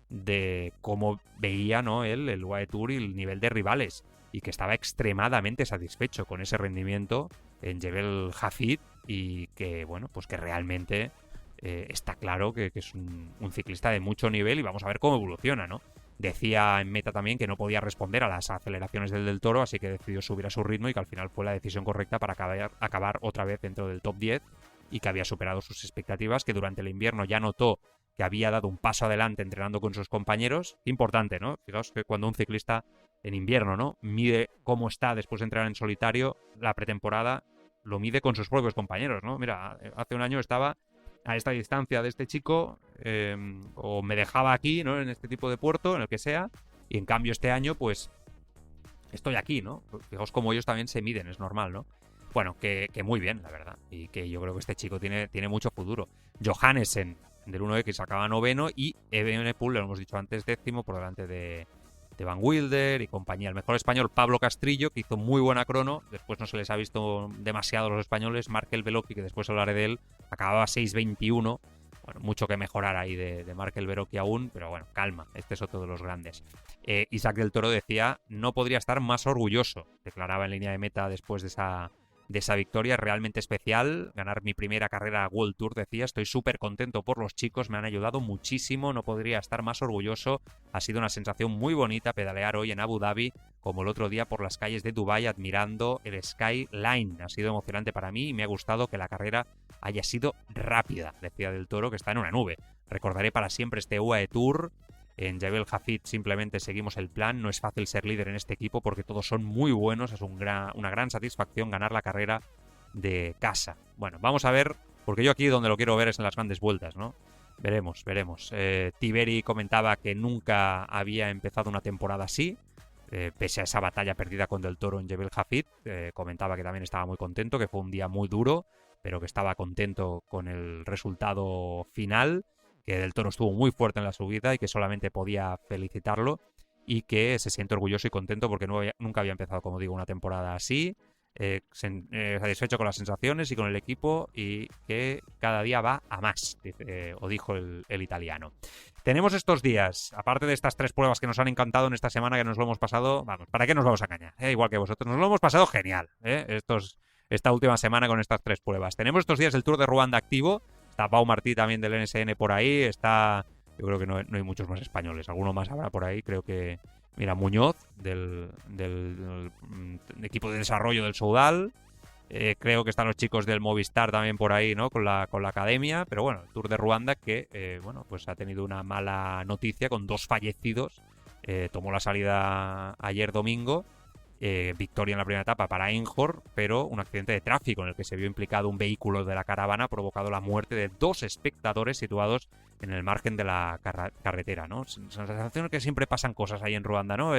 Speaker 9: de cómo veía, ¿no?, él, el UAE Tour y el nivel de rivales, y que estaba extremadamente satisfecho con ese rendimiento en Jebel Hafid, y que, bueno, pues que realmente está claro que es un ciclista de mucho nivel, y vamos a ver cómo evoluciona, ¿no? Decía en meta también que no podía responder a las aceleraciones del Toro, así que decidió subir a su ritmo, y que al final fue la decisión correcta para acabar otra vez dentro del top 10, y que había superado sus expectativas, que durante el invierno ya notó que había dado un paso adelante entrenando con sus compañeros. Importante, ¿no? Fijaos que cuando un ciclista en invierno, ¿no?, mide cómo está después de entrenar en solitario, la pretemporada lo mide con sus propios compañeros, ¿no? Mira, hace un año estaba a esta distancia de este chico, o me dejaba aquí, ¿no?, en este tipo de puerto, en el que sea, y en cambio este año, pues, estoy aquí, ¿no? Fijaos cómo ellos también se miden, es normal, ¿no? Bueno, que muy bien, la verdad, y que yo creo que este chico tiene mucho futuro. Johannesen, del 1X, acaba 9º, y Evenepoel, lo hemos dicho antes, 10º, por delante de Van Wilder y compañía. El mejor español, Pablo Castrillo, que hizo muy buena crono. Después no se les ha visto demasiado a los españoles. Markel Beloki, que después hablaré de él, acababa 6.21. Bueno, mucho que mejorar ahí de Markel Beloki aún, pero bueno, calma, este es otro de los grandes. Isaac del Toro decía: no podría estar más orgulloso, declaraba en línea de meta después de esa victoria realmente especial. Ganar mi primera carrera World Tour, decía, estoy súper contento por los chicos, me han ayudado muchísimo, no podría estar más orgulloso. Ha sido una sensación muy bonita pedalear hoy en Abu Dhabi, como el otro día por las calles de Dubái, admirando el Skyline. Ha sido emocionante para mí y me ha gustado que la carrera haya sido rápida, decía del Toro, que está en una nube. Recordaré para siempre este UAE Tour. En Jebel Hafid simplemente seguimos el plan. No es fácil ser líder en este equipo porque todos son muy buenos. Es una gran satisfacción ganar la carrera de casa. Bueno, vamos a ver, porque yo aquí donde lo quiero ver es en las grandes vueltas, ¿no? Veremos. Tiberi comentaba que nunca había empezado una temporada así, pese a esa batalla perdida con Del Toro en Jebel Hafid. Comentaba que también estaba muy contento, que fue un día muy duro, pero que estaba contento con el resultado final, que Del Toro estuvo muy fuerte en la subida y que solamente podía felicitarlo, y que se siente orgulloso y contento porque nunca había empezado, como digo, una temporada así, satisfecho con las sensaciones y con el equipo, y que cada día va a más, dijo el italiano. Tenemos estos días, aparte de estas 3 pruebas que nos han encantado en esta semana, que nos lo hemos pasado, vamos, ¿para qué nos vamos a engañar? Igual que vosotros, nos lo hemos pasado genial, esta última semana con estas 3 pruebas. Tenemos estos días el Tour de Ruanda activo. Está Pau Martí también del NSN por ahí. Yo creo que no hay muchos más españoles. Alguno más habrá por ahí. Creo que, mira, Muñoz del equipo de desarrollo del Soudal. Creo que están los chicos del Movistar también por ahí, ¿no? Con la academia. Pero bueno, el Tour de Ruanda que, pues ha tenido una mala noticia con 2 fallecidos. Tomó la salida ayer domingo. Victoria en la primera etapa para Einhorn, pero un accidente de tráfico en el que se vio implicado un vehículo de la caravana ha provocado la muerte de 2 espectadores situados en el margen de la carretera, ¿no? Sensación que siempre pasan cosas ahí en Ruanda, ¿no?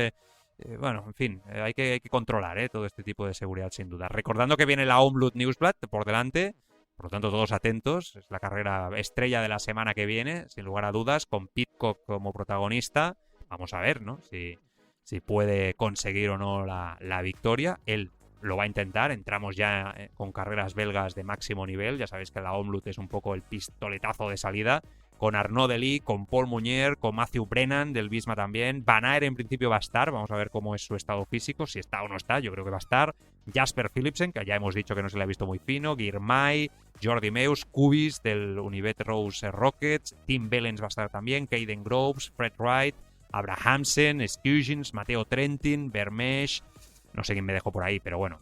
Speaker 9: Bueno, en fin, hay que controlar todo este tipo de seguridad, sin duda. Recordando que viene la Omloop Nieuwsblad por delante, por lo tanto todos atentos. Es la carrera estrella de la semana que viene, sin lugar a dudas, con Pidcock como protagonista. Vamos a ver, ¿no? Si puede conseguir o no la victoria. Él lo va a intentar. Entramos ya con carreras belgas de máximo nivel. Ya sabéis que la Omloop es un poco el pistoletazo de salida. Con Arnaud Delis, con Paul Munier, con Matthew Brennan del Visma también. Van Aert en principio va a estar. Vamos a ver cómo es su estado físico. Si está o no está, yo creo que va a estar. Jasper Philipsen, que ya hemos dicho que no se le ha visto muy fino. Girmay, Jordi Meus, Kubis del Univet Rose Rockets. Tim Bellens va a estar también. Caden Groves, Fred Wright, Abrahamsen, Skujins, Matteo Trentin, Vermeersch, no sé quién me dejó por ahí, pero bueno,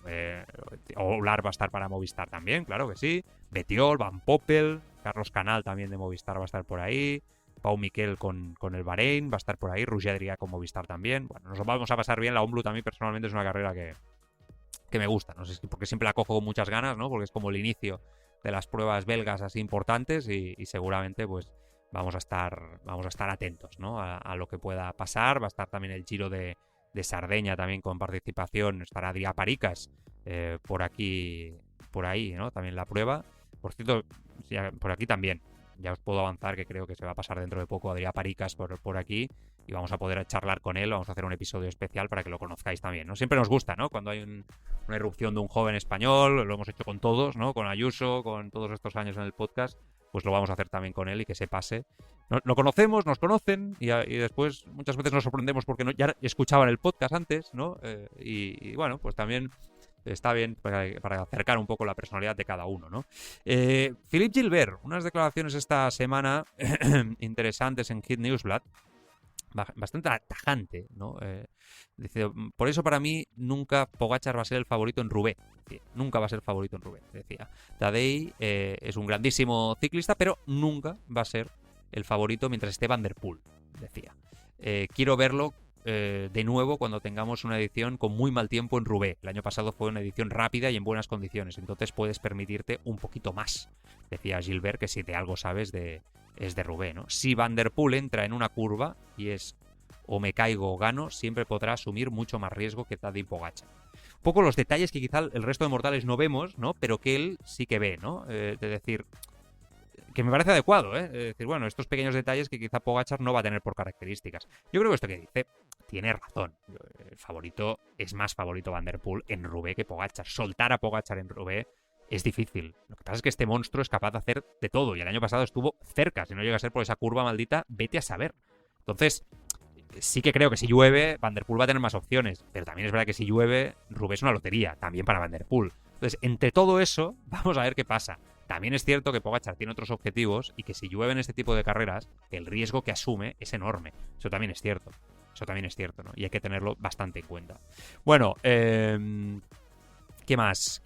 Speaker 9: Olar va a estar para Movistar también, claro que sí, Bettiol, Van Poppel, Carlos Canal también de Movistar va a estar por ahí, Pau Miquel con el Bahrein va a estar por ahí, Roger Adrià con Movistar también. Bueno, nos vamos a pasar bien. La Omloop a mí personalmente es una carrera que me gusta, no sé si porque siempre la cojo con muchas ganas, ¿no? Porque es como el inicio de las pruebas belgas así importantes y seguramente pues vamos a estar atentos, ¿no? a lo que pueda pasar. Va a estar también el Giro de Sardeña también con participación. Estará Adrià Paricas por ahí, ¿no? También la prueba. Por cierto, por aquí también. ya os puedo avanzar que creo que se va a pasar dentro de poco Adrià Paricas por aquí y vamos a poder charlar con él, vamos a hacer un episodio especial para que lo conozcáis también, ¿no? Siempre nos gusta, ¿no? Cuando hay una irrupción de un joven español, lo hemos hecho con todos, ¿no? Con Ayuso, con todos estos años en el podcast, pues lo vamos a hacer también con él y que se pase. Lo conocemos, nos conocen y después muchas veces nos sorprendemos porque ya escuchaban el podcast antes, ¿no? Y bueno, pues también está bien para acercar un poco la personalidad de cada uno, ¿no? Philippe Gilbert, unas declaraciones esta semana interesantes en Hit Newsblad, bastante tajante, ¿no? Dice, por eso para mí nunca Pogačar va a ser el favorito en Roubaix. Decía, nunca va a ser favorito en Roubaix, decía. Tadej es un grandísimo ciclista, pero nunca va a ser el favorito mientras esté Van der Poel, decía. Quiero verlo de nuevo cuando tengamos una edición con muy mal tiempo en Roubaix. El año pasado fue una edición rápida y en buenas condiciones, entonces puedes permitirte un poquito más, decía Gilbert, que si de algo sabes es de Roubaix, ¿no? Si Van der Poel entra en una curva y es o me caigo o gano, siempre podrá asumir mucho más riesgo que Tadej Pogačar. Un poco los detalles que quizá el resto de mortales no vemos, ¿no? Pero que él sí que ve, ¿no? De decir, que me parece adecuado, ¿eh? De decir, bueno, estos pequeños detalles que quizá Pogačar no va a tener por características. Yo creo que esto que dice tiene razón. El favorito es más favorito Van der Poel en Roubaix que Pogačar. Soltar a Pogačar en Roubaix es difícil. Lo que pasa es que este monstruo es capaz de hacer de todo y el año pasado estuvo cerca. Si no llega a ser por esa curva maldita, vete a saber. Entonces, sí que creo que si llueve, Van der Poel va a tener más opciones. Pero también es verdad que si llueve, Roubaix es una lotería, también para Van der Poel. Entonces, entre todo eso, vamos a ver qué pasa. También es cierto que Pogačar tiene otros objetivos y que si llueve en este tipo de carreras, el riesgo que asume es enorme. Eso también es cierto. ¿No? Y hay que tenerlo bastante en cuenta. Bueno, ¿qué más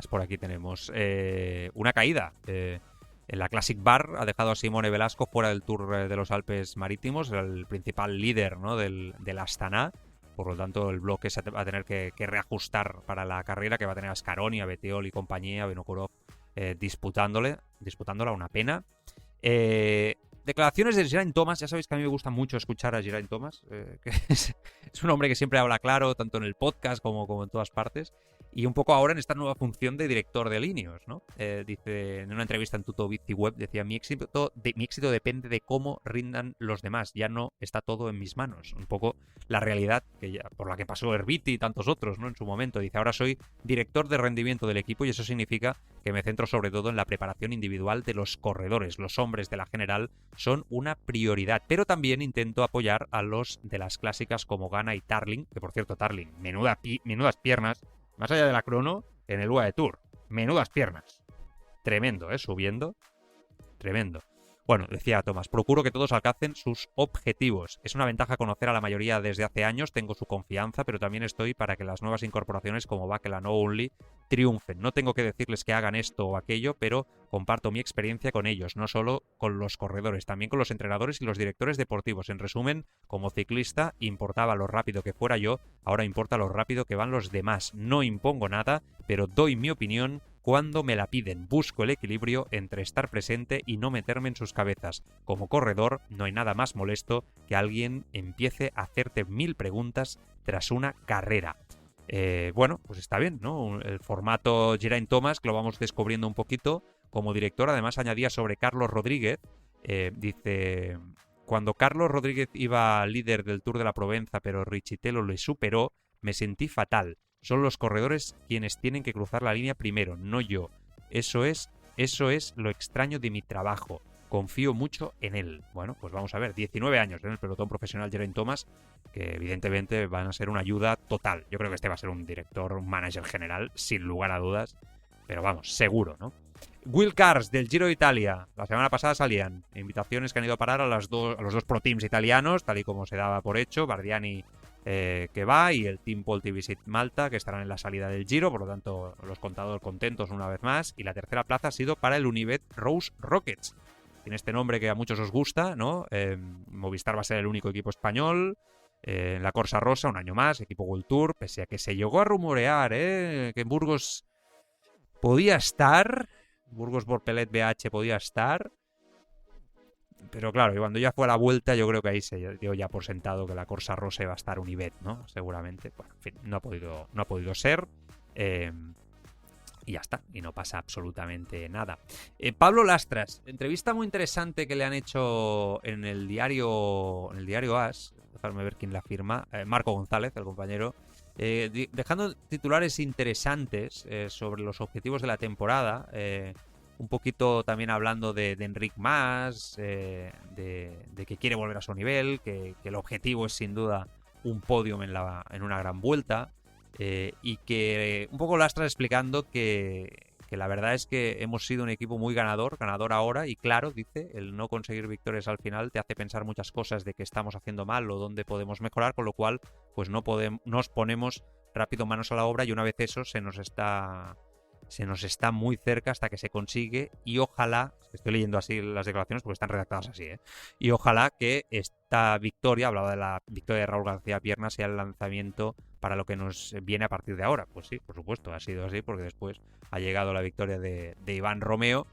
Speaker 9: por aquí tenemos? Una caída. En la Classic Bar ha dejado a Simone Velasco fuera del Tour de los Alpes Marítimos, el principal líder, ¿no? del Astana. Por lo tanto, el bloque se va a tener que reajustar para la carrera, que va a tener a Scaroni, a Bettiol y compañía, a Vinokurov disputándola, una pena. Declaraciones de Geraint Thomas. Ya sabéis que a mí me gusta mucho escuchar a Geraint Thomas, que es un hombre que siempre habla claro, tanto en el podcast como en todas partes. Y un poco ahora en esta nueva función de director de Ineos, ¿no? Dice en una entrevista en Tutto Bizzi Web, decía, mi éxito depende de cómo rindan los demás, ya no está todo en mis manos. Un poco la realidad por la que pasó Herbiti y tantos otros, ¿no? En su momento. Dice, ahora soy director de rendimiento del equipo y eso significa que me centro sobre todo en la preparación individual de los corredores. Los hombres de la general son una prioridad, pero también intento apoyar a los de las clásicas como Ghana y Tarling, que por cierto, Tarling, menudas piernas, más allá de la crono, en el UAE Tour. Menudas piernas. Tremendo, subiendo. Tremendo. Bueno, decía Thomas, procuro que todos alcancen sus objetivos. Es una ventaja conocer a la mayoría desde hace años, tengo su confianza, pero también estoy para que las nuevas incorporaciones como Bakeland o Only triunfen. No tengo que decirles que hagan esto o aquello, pero comparto mi experiencia con ellos, no solo con los corredores, también con los entrenadores y los directores deportivos. En resumen, como ciclista, importaba lo rápido que fuera yo, ahora importa lo rápido que van los demás. No impongo nada, pero doy mi opinión cuando me la piden. Busco el equilibrio entre estar presente y no meterme en sus cabezas. Como corredor, no hay nada más molesto que alguien empiece a hacerte 1000 preguntas tras una carrera. Bueno, pues está bien, ¿no? El formato Geraint Thomas, que lo vamos descubriendo un poquito. Como director, además, añadía sobre Carlos Rodríguez. Dice, cuando Carlos Rodríguez iba líder del Tour de la Provenza, pero Richitello le superó, me sentí fatal. Son los corredores quienes tienen que cruzar la línea primero, no yo. Eso es lo extraño de mi trabajo. Confío mucho en él. Bueno, pues vamos a ver. 19 años en el pelotón profesional Geraint Thomas, que evidentemente van a ser una ayuda total. Yo creo que este va a ser un director, un manager general, sin lugar a dudas. Pero vamos, seguro, ¿no? Will Cars del Giro de Italia. La semana pasada salían invitaciones que han ido a parar a los dos pro teams italianos, tal y como se daba por hecho. Bardiani que va y el Team Polti Visit Malta, que estarán en la salida del Giro, por lo tanto los contadores contentos una vez más. Y la tercera plaza ha sido para el Unibet Rose Rockets. Tiene este nombre que a muchos os gusta, ¿no? Movistar va a ser el único equipo español en la Corsa Rosa, un año más, equipo World Tour, pese a que se llegó a rumorear que en Burgos podía estar, Burgos Borpelet BH podía estar. Pero claro, y cuando ya fue a la vuelta, yo creo que ahí se dio ya por sentado que la Corsa Rosa iba a estar Unibet, ¿no? Seguramente. Bueno, en fin, no ha podido ser. Y ya está, y no pasa absolutamente nada. Pablo Lastras, entrevista muy interesante que le han hecho en el diario AS, déjame ver quién la firma, Marco González, el compañero, dejando titulares interesantes sobre los objetivos de la temporada, un poquito también hablando de Enric Mas, de que quiere volver a su nivel, que el objetivo es sin duda un podium en una gran vuelta. Y que un poco Lastras explicando que la verdad es que hemos sido un equipo muy ganador ahora, y claro, dice, el no conseguir victorias al final te hace pensar muchas cosas de que estamos haciendo mal o dónde podemos mejorar, con lo cual pues nos ponemos rápido manos a la obra, y una vez eso se nos está muy cerca hasta que se consigue, y ojalá, estoy leyendo así las declaraciones porque están redactadas así, y ojalá que esta victoria, hablaba de la victoria de Raúl García Pierna, sea el lanzamiento para lo que nos viene a partir de ahora. Pues sí, por supuesto, ha sido así, porque después ha llegado la victoria de Iván Romeo.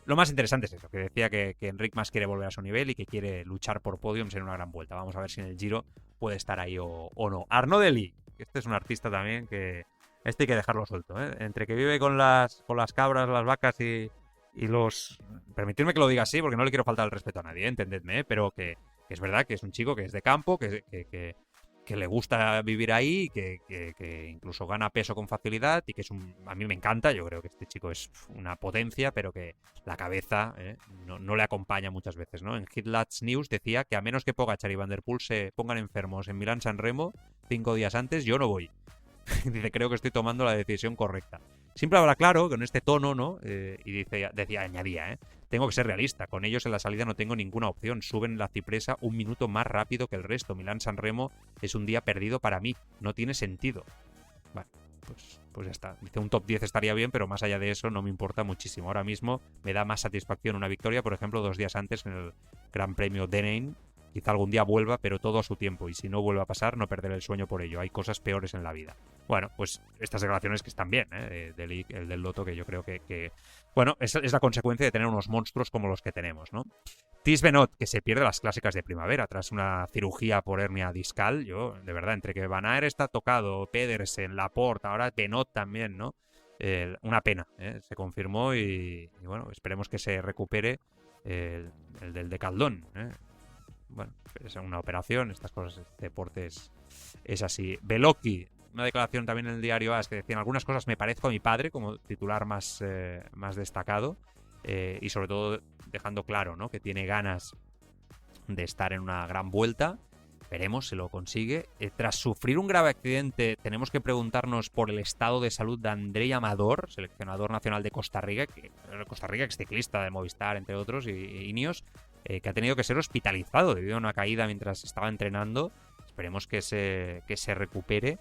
Speaker 9: Lo más interesante es eso, que decía que Enric Mas quiere volver a su nivel y que quiere luchar por podiums en una gran vuelta. Vamos a ver si en el Giro puede estar ahí o no. Arnaud Dely, este es un artista también que este hay que dejarlo suelto, ¿eh? Entre que vive con las cabras, las vacas y los... Permitidme que lo diga así, porque no le quiero faltar el respeto a nadie, entendedme, pero que es verdad que es un chico que es de campo, que le gusta vivir ahí, que incluso gana peso con facilidad, y que a mí me encanta. Yo creo que este chico es una potencia, pero que la cabeza no le acompaña muchas veces, ¿no? En Headlats News decía que a menos que Pogačar y Van der Poel se pongan enfermos en Milán-San Remo 5 días antes, yo no voy. Dice, creo que estoy tomando la decisión correcta. Siempre habla claro, con este tono, ¿no? Y añadía, tengo que ser realista. Con ellos en la salida no tengo ninguna opción. Suben la cipresa un minuto más rápido que el resto. Milán-San Remo es un día perdido para mí. No tiene sentido. Vale, pues ya está. Dice, un top 10 estaría bien, pero más allá de eso no me importa muchísimo. Ahora mismo me da más satisfacción una victoria, por ejemplo, 2 días antes en el Gran Premio Deneen. Quizá algún día vuelva, pero todo a su tiempo. Y si no vuelve a pasar, no perderé el sueño por ello. Hay cosas peores en la vida. Bueno, pues estas declaraciones que están bien, el del Lotto, que yo creo que bueno, es la consecuencia de tener unos monstruos como los que tenemos, ¿no? Thies Benoit, que se pierde las clásicas de primavera tras una cirugía por hernia discal. Yo, de verdad, entre que Van Aert está tocado, Pedersen, Laporte, ahora Benoit también, ¿no? Una pena, se confirmó y bueno, esperemos que se recupere el del Decaldón, Bueno, es una operación, estas cosas, deportes es así. Beloki, una declaración también en el diario AS que decían, algunas cosas me parezco a mi padre como titular más destacado, y sobre todo dejando claro, ¿no?, que tiene ganas de estar en una gran vuelta. Veremos si lo consigue. Tras sufrir un grave accidente, tenemos que preguntarnos por el estado de salud de Andrei Amador, seleccionador nacional de Costa Rica, que es ciclista de Movistar, entre otros, y Ineos, que ha tenido que ser hospitalizado debido a una caída mientras estaba entrenando. Esperemos que se recupere,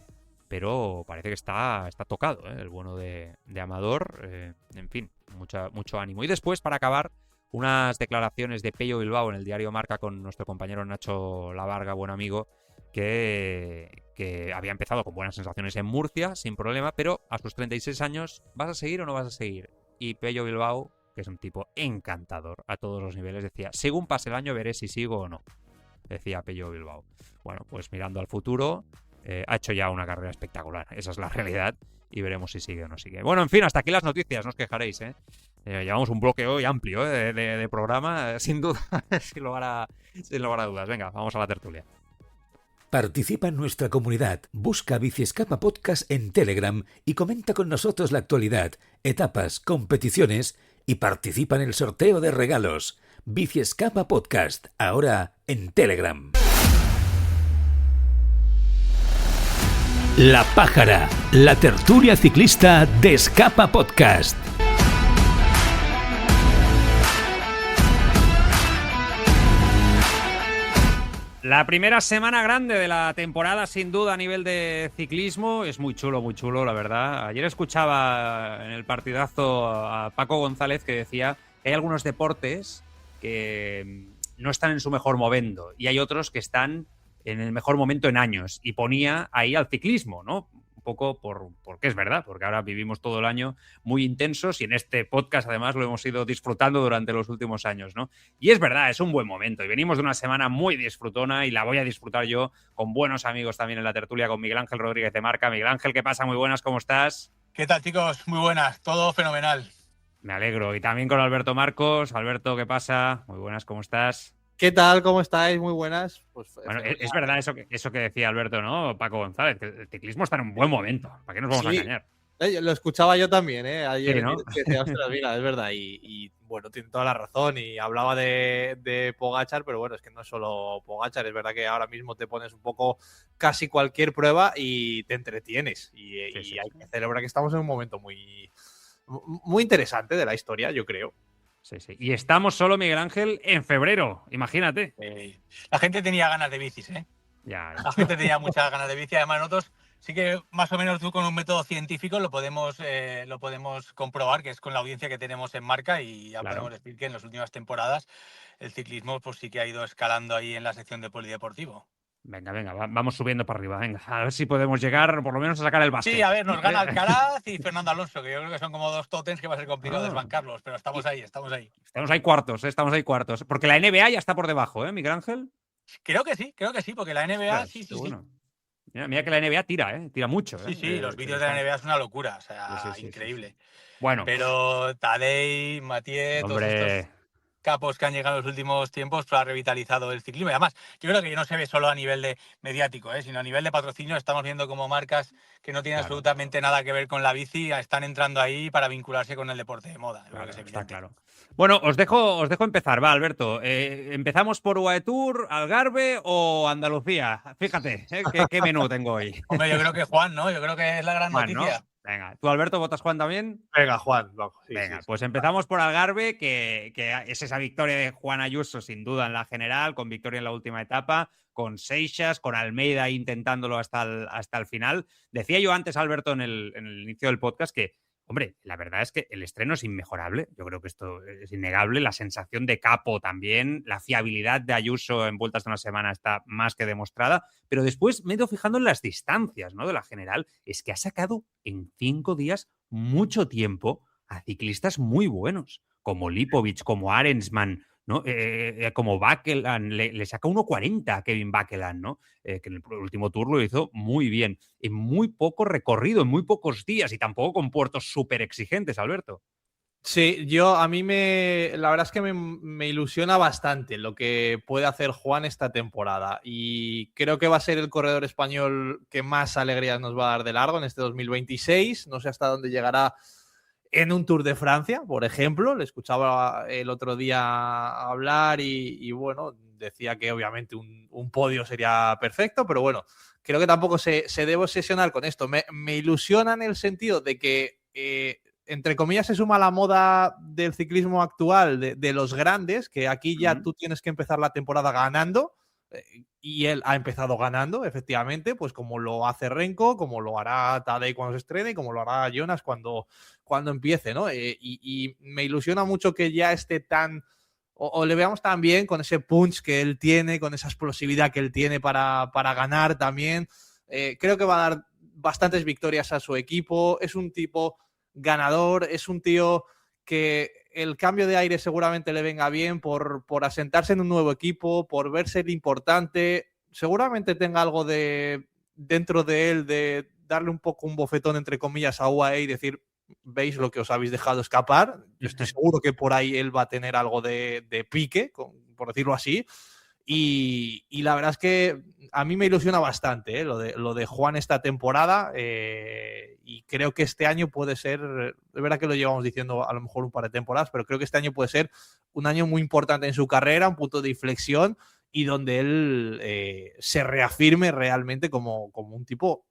Speaker 9: pero parece que está tocado, el bueno de Amador. En fin, mucho ánimo. Y después, para acabar, unas declaraciones de Pello Bilbao en el diario Marca con nuestro compañero Nacho Lavarga, buen amigo, que había empezado con buenas sensaciones en Murcia, sin problema, pero a sus 36 años, ¿vas a seguir o no vas a seguir? Y Pello Bilbao, que es un tipo encantador a todos los niveles, decía, según pase el año veré si sigo o no, decía Pello Bilbao. Bueno, pues mirando al futuro, ha hecho ya una carrera espectacular, esa es la realidad, y veremos si sigue o no sigue. Bueno, en fin, hasta aquí las noticias, no os quejaréis, llevamos un bloque hoy amplio de programa, sin duda, sin lugar a dudas. Venga, vamos a la tertulia.
Speaker 3: Participa en nuestra comunidad, busca Biciescapa Podcast en Telegram y comenta con nosotros la actualidad, etapas, competiciones y participa en el sorteo de regalos. Biciescapa Podcast, ahora en Telegram. La Pájara, la tertulia ciclista de Escapa Podcast.
Speaker 9: La primera semana grande de la temporada, sin duda, a nivel de ciclismo. Es muy chulo, la verdad. Ayer escuchaba en el partidazo a Paco González que decía que hay algunos deportes que no están en su mejor momento y hay otros que están en el mejor momento en años. Y ponía ahí al ciclismo, ¿no? Un poco porque es verdad, porque ahora vivimos todo el año muy intensos y en este podcast además lo hemos ido disfrutando durante los últimos años, ¿no? Y es verdad, es un buen momento y venimos de una semana muy disfrutona y la voy a disfrutar yo con buenos amigos también en la tertulia, con Miguel Ángel Rodríguez de Marca. Miguel Ángel, ¿qué pasa? Muy buenas, ¿cómo estás?
Speaker 10: ¿Qué tal, chicos? Muy buenas, todo fenomenal.
Speaker 9: Me alegro. Y también con Alberto Marcos. Alberto, ¿qué pasa? Muy buenas, ¿cómo estás?
Speaker 11: ¿Qué tal? ¿Cómo estáis? Muy buenas. Pues,
Speaker 9: bueno, es verdad eso que decía Alberto, ¿no? Paco González, que el ciclismo está en un buen momento. ¿Para qué nos vamos a engañar?
Speaker 11: Lo escuchaba yo también, ayer,
Speaker 9: sí, ¿no?
Speaker 11: decía, ostras, mira, es verdad, y bueno, tiene toda la razón, y hablaba de Pogačar, pero bueno, es que no es solo Pogačar, es verdad que ahora mismo te pones un poco casi cualquier prueba y te entretienes, y hay que celebrar que estamos en un momento muy interesante de la historia, yo creo.
Speaker 9: Sí. Y estamos solo, Miguel Ángel, en febrero, imagínate.
Speaker 10: La gente tenía ganas de bicis, ¿eh?
Speaker 9: Ya.
Speaker 10: La gente tenía muchas ganas de bici, además nosotros sí que más o menos tú con un método científico lo podemos comprobar, que es con la audiencia que tenemos en marca, y ya podemos decir que en las últimas temporadas el ciclismo pues sí que ha ido escalando ahí en la sección de polideportivo.
Speaker 9: Venga, vamos subiendo para arriba, venga, a ver si podemos llegar por lo menos a sacar el básquet.
Speaker 10: Sí, a ver, nos gana Alcaraz y Fernando Alonso, que yo creo que son como dos tótems que va a ser complicado desbancarlos, pero estamos ahí. Estamos ahí cuartos, porque la NBA ya está por debajo, Miguel Ángel. Creo que sí, porque la NBA sí.
Speaker 9: Bueno. Mira que la NBA tira mucho.
Speaker 10: Sí, los vídeos de la NBA es una locura, o sea, increíble.
Speaker 9: Sí. Bueno.
Speaker 10: Pero Tadej, Mathieu, todos estos capos que han llegado en los últimos tiempos ha revitalizado el ciclismo. Y además, yo creo que no se ve solo a nivel de mediático, sino a nivel de patrocinio. Estamos viendo como marcas que no tienen absolutamente nada que ver con la bici están entrando ahí para vincularse con el deporte de moda.
Speaker 9: Claro, está claro. Bueno, os dejo empezar, va, Alberto. ¿Empezamos por UAE Tour, Algarve o Andalucía? Fíjate, ¿qué menú tengo hoy?
Speaker 10: Hombre, yo creo que Juan, ¿no? Yo creo que es la gran noticia.
Speaker 9: ¿No? Venga, ¿tú, Alberto, votas Juan también?
Speaker 11: Venga, Juan.
Speaker 9: Venga, pues empezamos por Algarve, que es esa victoria de Juan Ayuso, sin duda, en la general, con victoria en la última etapa, con Seixas, con Almeida intentándolo hasta el final. Decía yo antes, Alberto, en el inicio del podcast, que hombre, la verdad es que el estreno es inmejorable. Yo creo que esto es innegable. La sensación de capo también, la fiabilidad de Ayuso en vueltas de una semana está más que demostrada. Pero después me he ido fijando en las distancias, ¿no? De la general. Es que ha sacado en 5 días mucho tiempo a ciclistas muy buenos, como Lipovic, como Arensman, ¿no? Como Bakeland, le saca 1.40 a Kevin Bakeland, ¿no? Que en el último tour lo hizo muy bien, en muy poco recorrido, en muy pocos días y tampoco con puertos súper exigentes, Alberto.
Speaker 11: Sí, a mí la verdad es que me ilusiona bastante lo que puede hacer Juan esta temporada, y creo que va a ser el corredor español que más alegrías nos va a dar de largo en este 2026. No sé hasta dónde llegará en un Tour de Francia, por ejemplo. Le escuchaba el otro día hablar y bueno, decía que obviamente un podio sería perfecto, pero bueno, creo que tampoco se debe obsesionar con esto. Me ilusiona en el sentido de que, entre comillas, se suma la moda del ciclismo actual, de los grandes, que aquí ya tú tienes que empezar la temporada ganando, y él ha empezado ganando, efectivamente, pues como lo hace Renko, como lo hará Tadej cuando se estrene y como lo hará Jonas cuando empiece, ¿no? Y me ilusiona mucho que ya esté tan, o le veamos tan bien, con ese punch que él tiene, con esa explosividad que él tiene para ganar también. Creo que va a dar bastantes victorias a su equipo. Es un tipo ganador, es un tío que el cambio de aire seguramente le venga bien por asentarse en un nuevo equipo, por verse importante. Seguramente tenga algo dentro de él de darle un poco un bofetón, entre comillas, a UAE y decir: veis lo que os habéis dejado escapar. Yo estoy seguro que por ahí él va a tener algo de pique, por decirlo así. Y la verdad es que a mí me ilusiona bastante lo de Juan esta temporada, y creo que este año puede ser, es verdad que lo llevamos diciendo a lo mejor un par de temporadas, pero creo que este año puede ser un año muy importante en su carrera, un punto de inflexión, y donde él se reafirme realmente como un tipo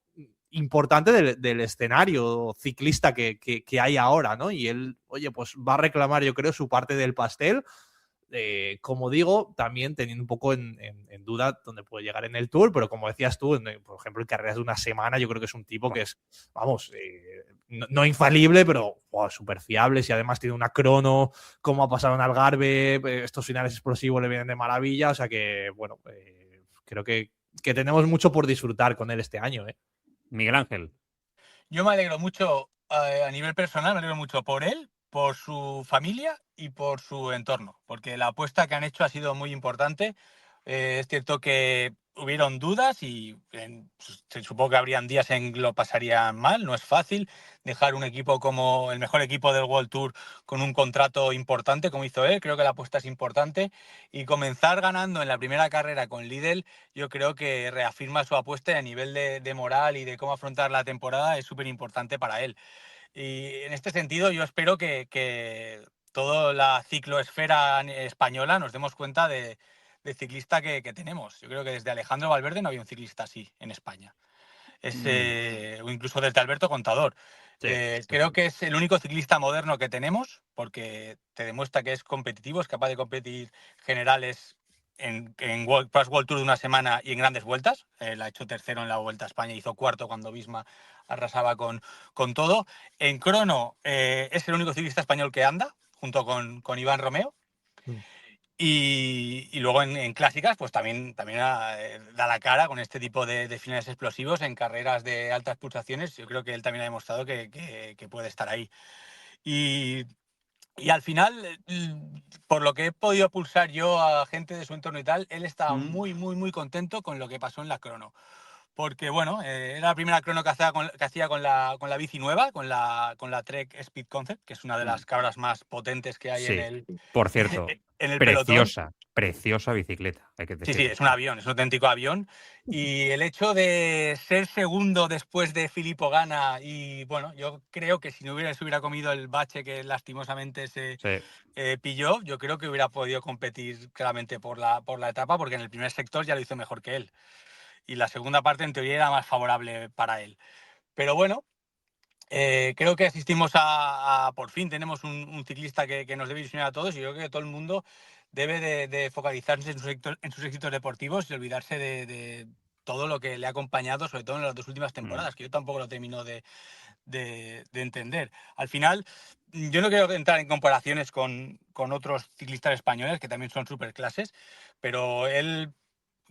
Speaker 11: importante del escenario ciclista que hay ahora, ¿no? Y él, oye, pues va a reclamar, yo creo, su parte del pastel. Como digo, también teniendo un poco en duda dónde puede llegar en el Tour, pero como decías tú, por ejemplo, en carreras de una semana, yo creo que es un tipo que es, vamos, no infalible, pero súper fiable. Si además tiene una crono, como ha pasado en Algarve, estos finales explosivos le vienen de maravilla. O sea que, bueno, creo que tenemos mucho por disfrutar con él este año.
Speaker 9: Miguel Ángel.
Speaker 10: Yo me alegro mucho a nivel personal, me alegro mucho por él, por su familia y por su entorno, porque la apuesta que han hecho ha sido muy importante. Es cierto que hubieron dudas y supongo que habrían días en que lo pasarían mal. No es fácil dejar un equipo como el mejor equipo del World Tour con un contrato importante como hizo él. Creo que la apuesta es importante y comenzar ganando en la primera carrera con Lidl, yo creo que reafirma su apuesta y a nivel de moral y de cómo afrontar la temporada es súper importante para él. Y en este sentido yo espero que toda la cicloesfera española nos demos cuenta de ciclista que tenemos. Yo creo que desde Alejandro Valverde no había un ciclista así en España. O incluso desde Alberto Contador.
Speaker 9: Sí.
Speaker 10: Creo que es el único ciclista moderno que tenemos, porque te demuestra que es competitivo, es capaz de competir generales en World Tour de una semana y en grandes vueltas. Él ha hecho tercero en la Vuelta a España, hizo cuarto cuando Visma arrasaba con todo. En crono es el único ciclista español que anda, junto con Iván Romeo. Y luego en clásicas, pues también da la cara con este tipo de finales explosivos en carreras de altas pulsaciones. Yo creo que él también ha demostrado que puede estar ahí. Y al final, por lo que he podido pulsar yo a gente de su entorno y tal, él estaba muy, muy, muy contento con lo que pasó en la crono. Porque, bueno, era la primera crono que hacía con la bici nueva, con la Trek Speed Concept, que es una de las cabras más potentes que hay
Speaker 9: por cierto,
Speaker 10: en el
Speaker 9: preciosa bicicleta, hay que decirlo.
Speaker 10: Sí, es un avión, es un auténtico avión. Y el hecho de ser segundo después de Filippo Ganna, y bueno, yo creo que si no se hubiera comido el bache que lastimosamente se pilló, yo creo que hubiera podido competir claramente por la etapa, porque en el primer sector ya lo hizo mejor que él. Y la segunda parte en teoría era más favorable para él. Pero bueno, creo que asistimos por fin tenemos un ciclista que nos debe ilusionar a todos, y yo creo que todo el mundo debe de focalizarse en sus éxitos deportivos y olvidarse de todo lo que le ha acompañado, sobre todo en las 2 últimas temporadas, que yo tampoco lo termino de entender. Al final, yo no quiero entrar en comparaciones con otros ciclistas españoles, que también son superclases, pero él,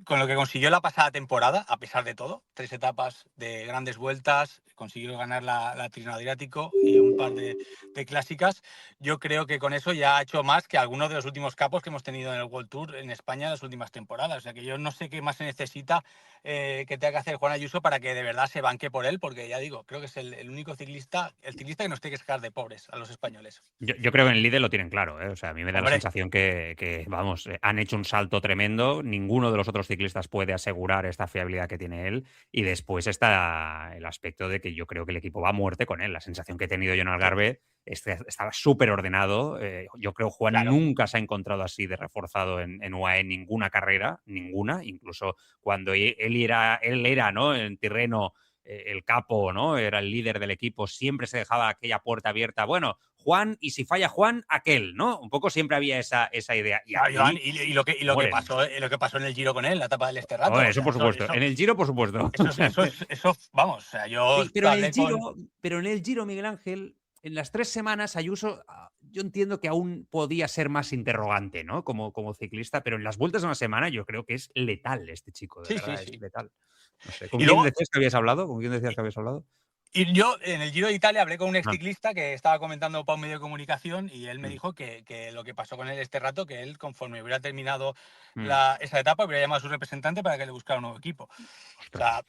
Speaker 10: con lo que consiguió la pasada temporada, a pesar de todo, 3 etapas de grandes vueltas, consiguió ganar la Tirreno Adriático y un par de clásicas, yo creo que con eso ya ha hecho más que algunos de los últimos capos que hemos tenido en el World Tour en España en las últimas temporadas. O sea que yo no sé qué más se necesita que tenga que hacer Juan Ayuso para que de verdad se banque por él, porque ya digo, creo que es el único ciclista que nos tiene que sacar de pobres a los españoles.
Speaker 9: Yo creo que en el Lidl lo tienen claro, ¿eh? O sea, a mí me da la sensación que, vamos, han hecho un salto tremendo. Ninguno de los otros ciclistas puede asegurar esta fiabilidad que tiene él. Y después está el aspecto de que yo creo que el equipo va a muerte con él. La sensación que he tenido yo en Algarve estaba súper ordenado. Yo creo que Juan nunca se ha encontrado así de reforzado en UAE en ninguna carrera, ninguna. Incluso cuando él era, ¿no?, en Tirreno, el capo, ¿no?, era el líder del equipo, siempre se dejaba aquella puerta abierta. Bueno, Juan, y si falla Juan, aquel, ¿no? Un poco siempre había esa idea.
Speaker 10: Y lo que pasó en el Giro con él, la etapa del Esterrato.
Speaker 9: Bueno, eso por supuesto. En el Giro, por supuesto.
Speaker 10: Eso vamos, o sea, yo...
Speaker 9: Sí, pero en el Giro, Miguel Ángel, en las 3 semanas, Ayuso, yo entiendo que aún podía ser más interrogante, ¿no?, como ciclista, pero en las vueltas de una semana yo creo que es letal este chico, de verdad, es letal. No sé. ¿Con quién decías que habías hablado?
Speaker 10: Y yo en el Giro de Italia hablé con un exciclista que estaba comentando para un medio de comunicación, y él me dijo que lo que pasó con él este rato, que él, conforme hubiera terminado esa etapa, hubiera llamado a su representante para que le buscara un nuevo equipo. O sea,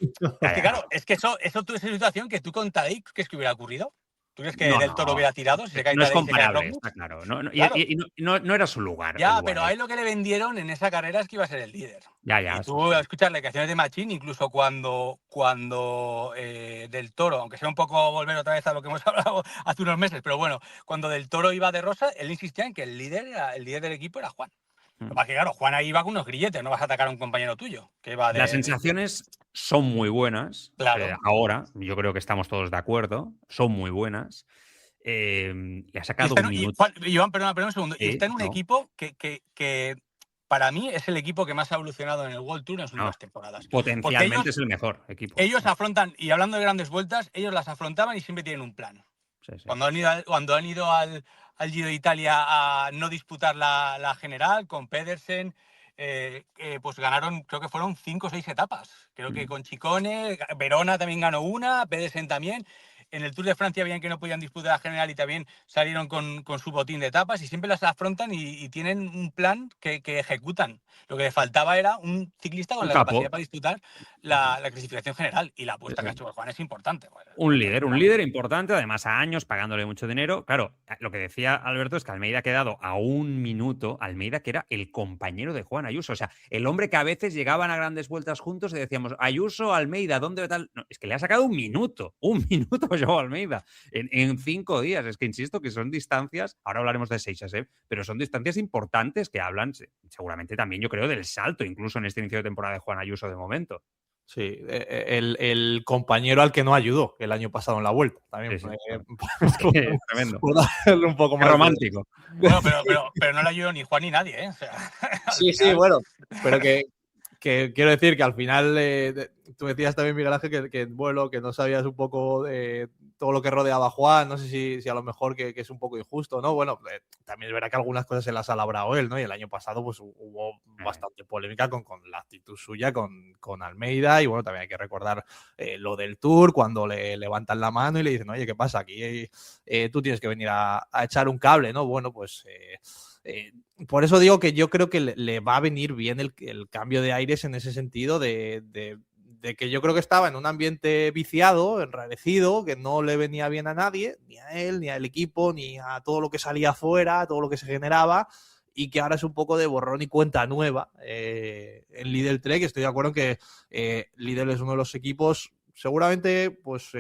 Speaker 10: claro, es que esa situación que tú con Tadej, ¿qué es que hubiera ocurrido? ¿Tú crees que Del Toro hubiera tirado? Si se cae
Speaker 9: no es
Speaker 10: Tadej,
Speaker 9: comparable, está claro. No era su lugar.
Speaker 10: Ya, pero a él lo que le vendieron en esa carrera es que iba a ser el líder.
Speaker 9: Ya.
Speaker 10: Y tú escuchas las declaraciones de Machín, incluso cuando Del Toro, aunque sea un poco volver otra vez a lo que hemos hablado hace unos meses, pero bueno, cuando Del Toro iba de rosa, él insistía en que el líder del equipo era Juan. Porque claro, Juan ahí va con unos grilletes, no vas a atacar a un compañero tuyo.
Speaker 9: Las sensaciones son muy buenas.
Speaker 10: Claro.
Speaker 9: Ahora, yo creo que estamos todos de acuerdo, son muy buenas. Le ha sacado un minuto.
Speaker 10: Iván, perdona un segundo. Y está en un equipo que para mí es el equipo que más ha evolucionado en el World Tour en las últimas temporadas.
Speaker 9: Potencialmente es el mejor equipo.
Speaker 10: Ellos afrontan, y hablando de grandes vueltas, ellos las afrontaban y siempre tienen un plan.
Speaker 9: Sí.
Speaker 10: Cuando han ido al Giro de Italia a no disputar la general con Pedersen, pues ganaron, creo que fueron 5 o 6 etapas. Creo que con Chicone, Verona también ganó una, Pedersen también. en el Tour de Francia veían que no podían disputar la general y también salieron con su botín de etapas y siempre las afrontan y tienen un plan que ejecutan. Lo que le faltaba era un ciclista con la capacidad para disputar la clasificación general, y la apuesta que ha hecho Juan es importante. Bueno,
Speaker 9: un líder importante, además a años, pagándole mucho dinero. Claro, lo que decía Alberto es que Almeida ha quedado a un minuto, Almeida que era el compañero de Juan Ayuso, o sea, el hombre que a veces llegaban a grandes vueltas juntos y decíamos, Ayuso, Almeida, ¿dónde tal? No, es que le ha sacado un minuto Joao Almeida en 5 días. Es que insisto que son distancias, ahora hablaremos de Seixas, pero son distancias importantes que hablan seguramente también, yo creo, del salto, incluso en este inicio de temporada de Juan Ayuso de momento.
Speaker 11: Sí, el compañero al que no ayudó el año pasado en la Vuelta. También
Speaker 9: sí, es que tremendo.
Speaker 11: Un poco más
Speaker 9: romántico.
Speaker 10: Bueno, pero no le ayudó ni Juan ni nadie, ¿eh? O sea,
Speaker 11: sí, final... sí, bueno, pero que quiero decir que al final tú decías también, Miguel Ángel, que no sabías un poco de todo lo que rodeaba a Juan, no sé si a lo mejor que es un poco injusto, ¿no? Bueno, también es verdad que algunas cosas se las ha labrado él, ¿no? Y el año pasado pues hubo bastante polémica con la actitud suya con Almeida, y bueno, también hay que recordar lo del Tour, cuando le levantan la mano y le dicen, oye, ¿qué pasa? Aquí tú tienes que venir a echar un cable, ¿no? Bueno, pues... por eso digo que yo creo que le va a venir bien el cambio de aires en ese sentido de que yo creo que estaba en un ambiente viciado, enrarecido, que no le venía bien a nadie, ni a él, ni al equipo, ni a todo lo que salía afuera, todo lo que se generaba, y que ahora es un poco de borrón y cuenta nueva en Lidl Trek. Estoy de acuerdo en que Lidl es uno de los equipos, seguramente, pues...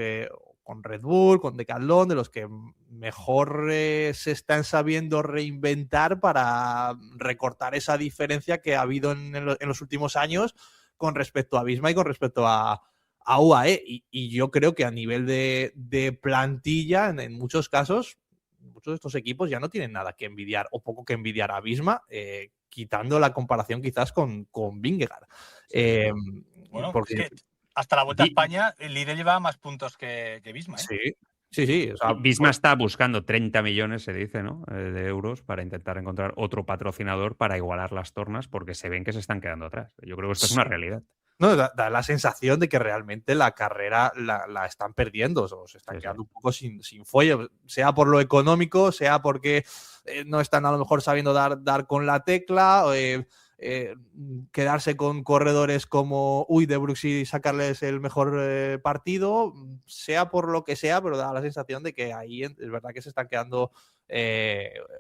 Speaker 11: con Red Bull, con Decathlon, de los que mejor se están sabiendo reinventar para recortar esa diferencia que ha habido en los últimos años con respecto a Visma y con respecto a UAE. Y yo creo que a nivel de plantilla, en muchos casos, muchos de estos equipos ya no tienen nada que envidiar o poco que envidiar a Visma, quitando la comparación quizás con Vingegaard.
Speaker 10: Bueno, porque... es que... hasta la Vuelta a España, el líder lleva más puntos que Visma, ¿eh?
Speaker 11: Sí. O sea,
Speaker 9: Visma está buscando 30 millones, se dice, ¿no? De euros para intentar encontrar otro patrocinador para igualar las tornas, porque se ven que se están quedando atrás. Yo creo que esto es una realidad.
Speaker 11: No, da la sensación de que realmente la carrera la están perdiendo, o se están quedando un poco sin fuelle, sea por lo económico, sea porque no están a lo mejor sabiendo dar con la tecla, quedarse con corredores como de Brooks y sacarles el mejor partido, sea por lo que sea, pero da la sensación de que ahí es verdad que se están quedando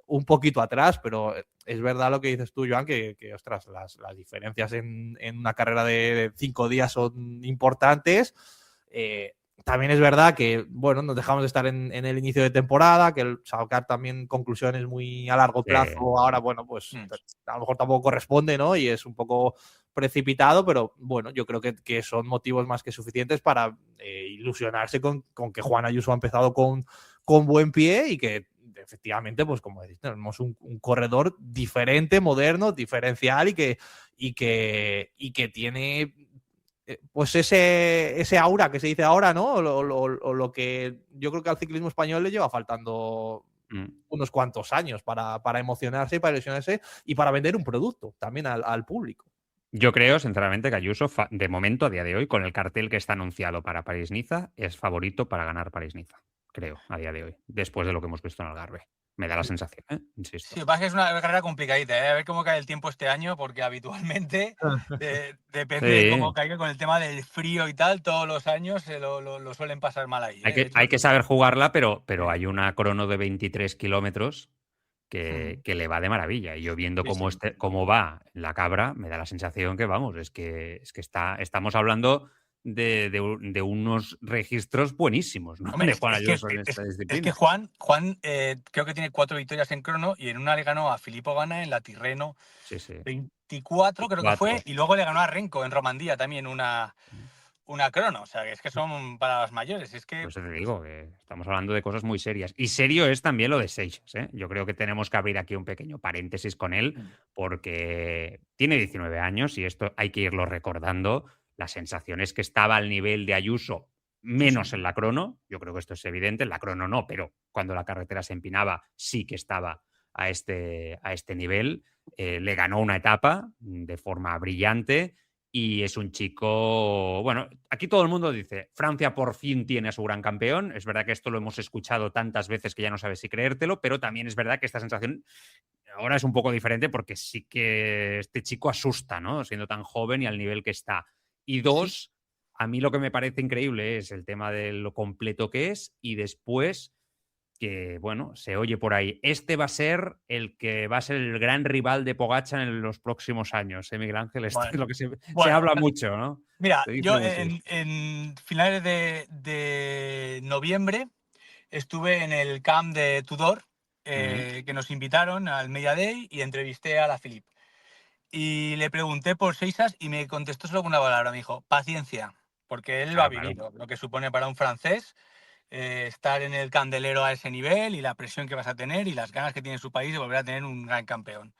Speaker 11: un poquito atrás, pero es verdad lo que dices tú, Joan, que ostras, las diferencias en una carrera de 5 días son importantes. También es verdad que, bueno, nos dejamos de estar en el inicio de temporada, que el sacar también conclusiones muy a largo plazo, ahora, bueno, pues a lo mejor tampoco corresponde, ¿no? Y es un poco precipitado, pero bueno, yo creo que son motivos más que suficientes para ilusionarse con que Juan Ayuso ha empezado con buen pie y que efectivamente, pues como decís, tenemos un corredor diferente, moderno, diferencial y que tiene... pues ese aura que se dice ahora, ¿no? O lo que yo creo que al ciclismo español le lleva faltando unos cuantos años para emocionarse y para ilusionarse y para vender un producto también al público.
Speaker 9: Yo creo, sinceramente, que Ayuso, de momento, a día de hoy, con el cartel que está anunciado para París-Niza, es favorito para ganar París-Niza. Creo, a día de hoy, después de lo que hemos visto en Algarve. Me da la sensación, insisto.
Speaker 10: Sí, lo que pasa es que es una carrera complicadita, a ver cómo cae el tiempo este año, porque habitualmente depende de cómo caiga con el tema del frío y tal, todos los años lo suelen pasar mal ahí.
Speaker 9: Hay que saber jugarla, pero hay una crono de 23 kilómetros que le va de maravilla. Y yo viendo cómo va la cabra, me da la sensación que, vamos, es que estamos hablando de unos registros buenísimos, ¿no?
Speaker 10: Hombre,
Speaker 9: de Juan Ayuso en esta disciplina.
Speaker 10: Es que Juan creo que tiene 4 victorias en crono y en una le ganó a Filippo Ganna en la Tirreno 24, creo que fue, y luego le ganó a Renko en Romandía también una crono. O sea, que es que son para las mayores. Es que...
Speaker 9: Pues te digo que estamos hablando de cosas muy serias. Y serio es también lo de Seixas, ¿eh? Yo creo que tenemos que abrir aquí un pequeño paréntesis con él, porque tiene 19 años y esto hay que irlo recordando. La sensación es que estaba al nivel de Ayuso, menos en la crono. Yo creo que esto es evidente. En la crono no, pero cuando la carretera se empinaba sí que estaba a este nivel. Le ganó una etapa de forma brillante Y es un chico, bueno, aquí todo el mundo dice, Francia por fin tiene a su gran campeón. Es verdad que esto lo hemos escuchado tantas veces que ya no sabes si creértelo, pero también es verdad que esta sensación ahora es un poco diferente porque sí que este chico asusta, ¿no? Siendo tan joven y al nivel que está. Y dos, a mí lo que me parece increíble es el tema de lo completo que es y después que, bueno, se oye por ahí. Este va a ser el que va a ser el gran rival de Pogačar en los próximos años, Miguel Ángel? Esto es lo que se habla mucho, ¿no?
Speaker 10: Mira, yo en finales de noviembre estuve en el camp de Tudor, que nos invitaron al Media Day y entrevisté a la Philippe. Y le pregunté por Seixas y me contestó solo con una palabra. Me dijo, paciencia, porque él lo ha vivido, lo que supone para un francés estar en el candelero a ese nivel y la presión que vas a tener y las ganas que tiene su país de volver a tener un gran campeón.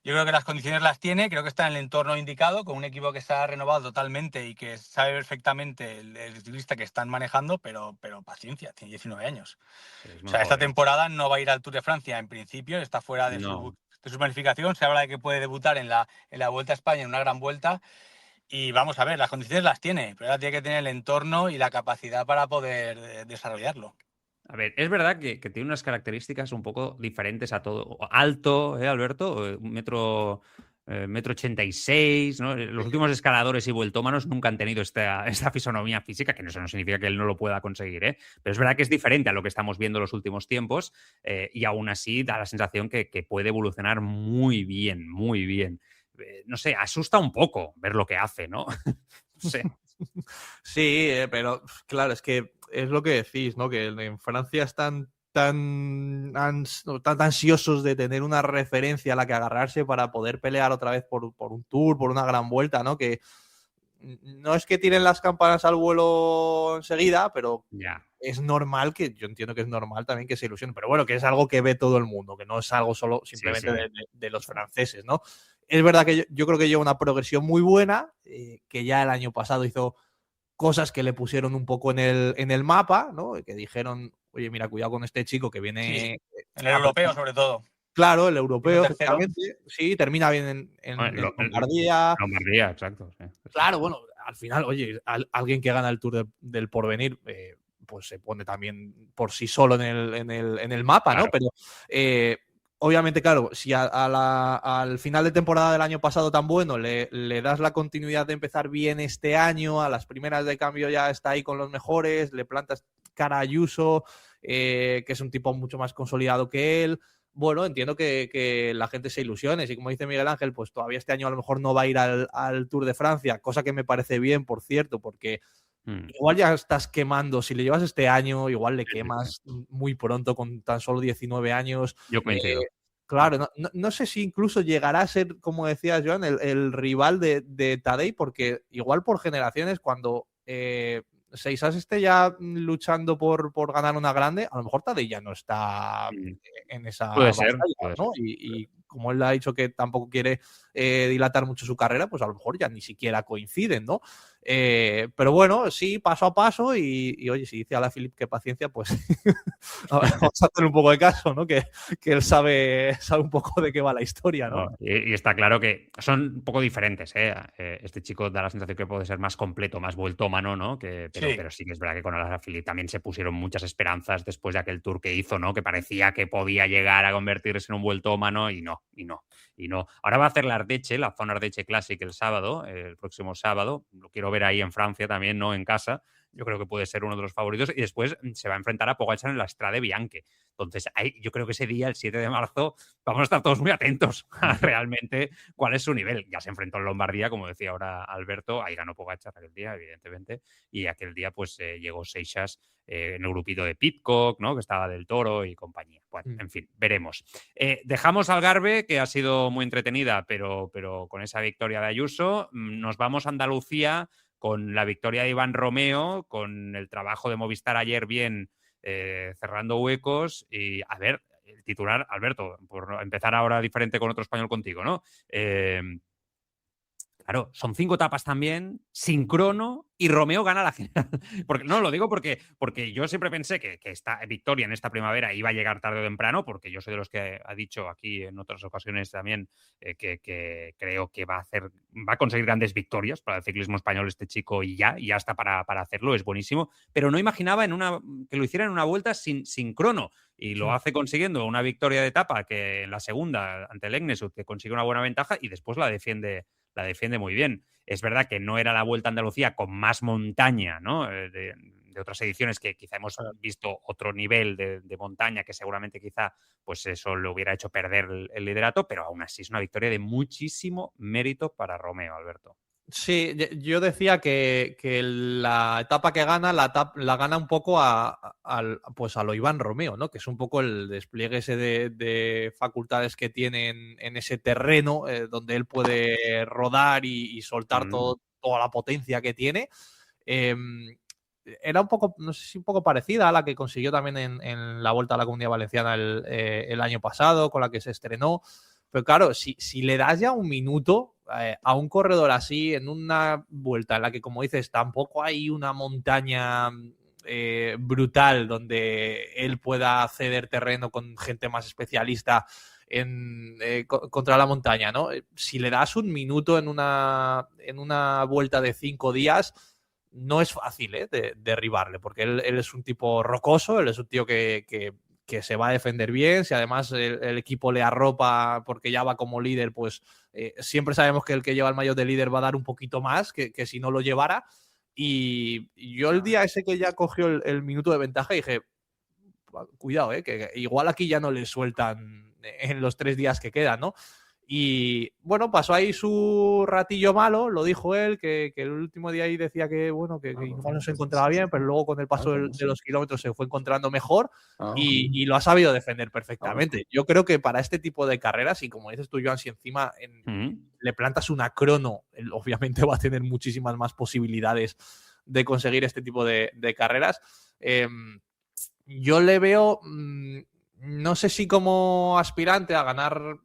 Speaker 10: Yo creo que las condiciones las tiene, creo que está en el entorno indicado, con un equipo que se ha renovado totalmente y que sabe perfectamente el ciclista que están manejando, pero paciencia, tiene 19 años. O sea, esta temporada no va a ir al Tour de Francia, en principio, está fuera de su planificación. Se habla de que puede debutar en la Vuelta a España, en una gran vuelta. Y vamos a ver, las condiciones las tiene, pero ahora tiene que tener el entorno y la capacidad para poder desarrollarlo.
Speaker 9: A ver, es verdad que tiene unas características un poco diferentes a todo. Alto, Alberto, metro 86, ¿no? Los últimos escaladores y vueltómanos nunca han tenido esta fisonomía física, que eso no significa que él no lo pueda conseguir, ¿eh? Pero es verdad que es diferente a lo que estamos viendo en los últimos tiempos y aún así da la sensación que puede evolucionar muy bien, muy bien. No sé, asusta un poco ver lo que hace, ¿no? No sé.
Speaker 11: Sí, pero claro, es que es lo que decís, ¿no? Que en Francia están tan ansiosos de tener una referencia a la que agarrarse para poder pelear otra vez por un Tour, por una gran vuelta, ¿no? Que no es que tiren las campanas al vuelo enseguida, pero es normal yo entiendo que es normal también que se ilusionen. Pero bueno, que es algo que ve todo el mundo, que no es algo solo simplemente de los franceses, ¿no? Es verdad que yo creo que lleva una progresión muy buena, que ya el año pasado hizo cosas que le pusieron un poco en el mapa, ¿no? Que dijeron, oye, mira, cuidado con este chico que viene...
Speaker 10: En el europeo, sobre todo.
Speaker 11: Claro, el europeo, efectivamente. Sí, termina bien en Lombardía.
Speaker 9: Lombardía, exacto. Sí.
Speaker 11: Claro, bueno, al final, oye, alguien que gana el Tour del Porvenir, pues se pone también por sí solo en el mapa, ¿no? Pero obviamente, claro, si al final de temporada del año pasado tan bueno le das la continuidad de empezar bien este año, a las primeras de cambio ya está ahí con los mejores, le plantas cara a Ayuso, que es un tipo mucho más consolidado que él. Bueno, entiendo que la gente se ilusione. Y como dice Miguel Ángel, pues todavía este año a lo mejor no va a ir al Tour de Francia, cosa que me parece bien, por cierto, porque igual ya estás quemando. Si le llevas este año, igual le quemas muy pronto con tan solo 19 años.
Speaker 9: Yo coincido.
Speaker 11: Claro, no sé si incluso llegará a ser, como decías, Joan, el rival de Tadej, porque igual por generaciones, cuando Seixas esté ya luchando por ganar una grande, a lo mejor Tadej ya no está en esa batalla, ¿no? Y como él ha dicho que tampoco quiere dilatar mucho su carrera, pues a lo mejor ya ni siquiera coinciden, ¿no? Pero bueno, sí, paso a paso y oye, si dice a la Philippe que paciencia, pues vamos a hacer un poco de caso, ¿no? Que él sabe un poco de qué va la historia, ¿no?
Speaker 9: Y está claro que son un poco diferentes, ¿eh? Este chico da la sensación que puede ser más completo, más vueltómano, ¿no? Pero sí que es verdad que con Alaphilippe también se pusieron muchas esperanzas después de aquel Tour que hizo, ¿no? Que parecía que podía llegar a convertirse en un vueltómano y no. Ahora va a hacer la Ardèche, la Zona Ardèche Classic el sábado, el próximo sábado. Lo quiero ver ahí en Francia también, no en casa. Yo creo que puede ser uno de los favoritos. Y después se va a enfrentar a Pogačar en la Strade Bianche. Entonces, yo creo que ese día, el 7 de marzo, vamos a estar todos muy atentos a realmente cuál es su nivel. Ya se enfrentó en Lombardía, como decía ahora Alberto. Ahí ganó Pogačar aquel día, evidentemente. Y aquel día, pues, llegó Seixas en el grupito de Pidcock, ¿no? Que estaba del Toro y compañía. Bueno, en fin, veremos. Dejamos Algarve, que ha sido muy entretenida, pero con esa victoria de Ayuso. Nos vamos a Andalucía con la victoria de Iván Romeo, con el trabajo de Movistar ayer bien cerrando huecos. Y a ver, el titular, Alberto, por empezar ahora diferente con otro español contigo, ¿no? Claro, son 5 etapas también, sin crono, y Romeo gana la general. Porque, no, lo digo porque yo siempre pensé que esta victoria en esta primavera iba a llegar tarde o temprano, porque yo soy de los que ha dicho aquí en otras ocasiones también que creo que va a conseguir grandes victorias para el ciclismo español este chico y ya está para hacerlo, es buenísimo. Pero no imaginaba que lo hiciera en una vuelta sin crono. Y lo hace consiguiendo una victoria de etapa que en la segunda ante el Egnesud, que consigue una buena ventaja y después la defiende muy bien. Es verdad que no era la Vuelta a Andalucía con más montaña, ¿no? De otras ediciones que quizá hemos visto otro nivel de montaña que seguramente quizá pues eso le hubiera hecho perder el liderato, pero aún así es una victoria de muchísimo mérito para Romeo, Alberto.
Speaker 11: Sí, yo decía que la etapa que gana la gana un poco pues a lo Iván Romeo, ¿no? Que es un poco el despliegue ese de facultades que tiene en ese terreno donde él puede rodar y soltar toda la potencia que tiene. Era un poco, no sé si un poco parecida a la que consiguió también en la Vuelta a la Comunidad Valenciana el año pasado, con la que se estrenó. Pero claro, si le das ya un minuto a un corredor así en una vuelta en la que, como dices, tampoco hay una montaña brutal donde él pueda ceder terreno con gente más especialista contra la montaña, ¿no? Si le das un minuto en una vuelta de 5 días, no es fácil derribarle, porque él es un tipo rocoso, él es un tío que se va a defender bien. Si además el equipo le arropa porque ya va como líder, pues siempre sabemos que el que lleva el maillot de líder va a dar un poquito más que si no lo llevara. Y yo el día ese que ya cogió el minuto de ventaja dije, cuidado, que igual aquí ya no le sueltan en los 3 días que quedan, ¿no? Y bueno, pasó ahí su ratillo malo, lo dijo él, que el último día ahí decía que bueno, que igual no se encontraba bien, pero luego con el paso de los kilómetros se fue encontrando mejor y lo ha sabido defender perfectamente. Yo creo que para este tipo de carreras, y como dices tú, Joan, si encima le plantas una crono, él obviamente va a tener muchísimas más posibilidades de conseguir este tipo de carreras. Yo le veo, no sé si como aspirante a ganar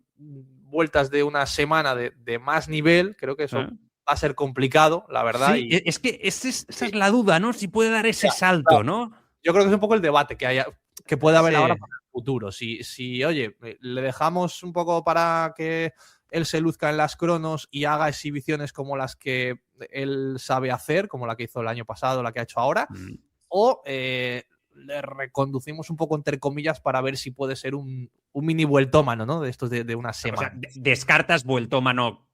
Speaker 11: vueltas de una semana de más nivel, creo que eso va a ser complicado, la verdad.
Speaker 9: Sí, es que esa es la duda, ¿no? Si puede dar ese salto, ¿no?
Speaker 11: Yo creo que es un poco el debate que puede haber ahora para el futuro. Si, oye, le dejamos un poco para que él se luzca en las cronos y haga exhibiciones como las que él sabe hacer, como la que hizo el año pasado, la que ha hecho ahora, o le reconducimos un poco entre comillas para ver si puede ser un mini vueltómano, ¿no? De estos de una semana.
Speaker 9: O sea, descartas vueltómano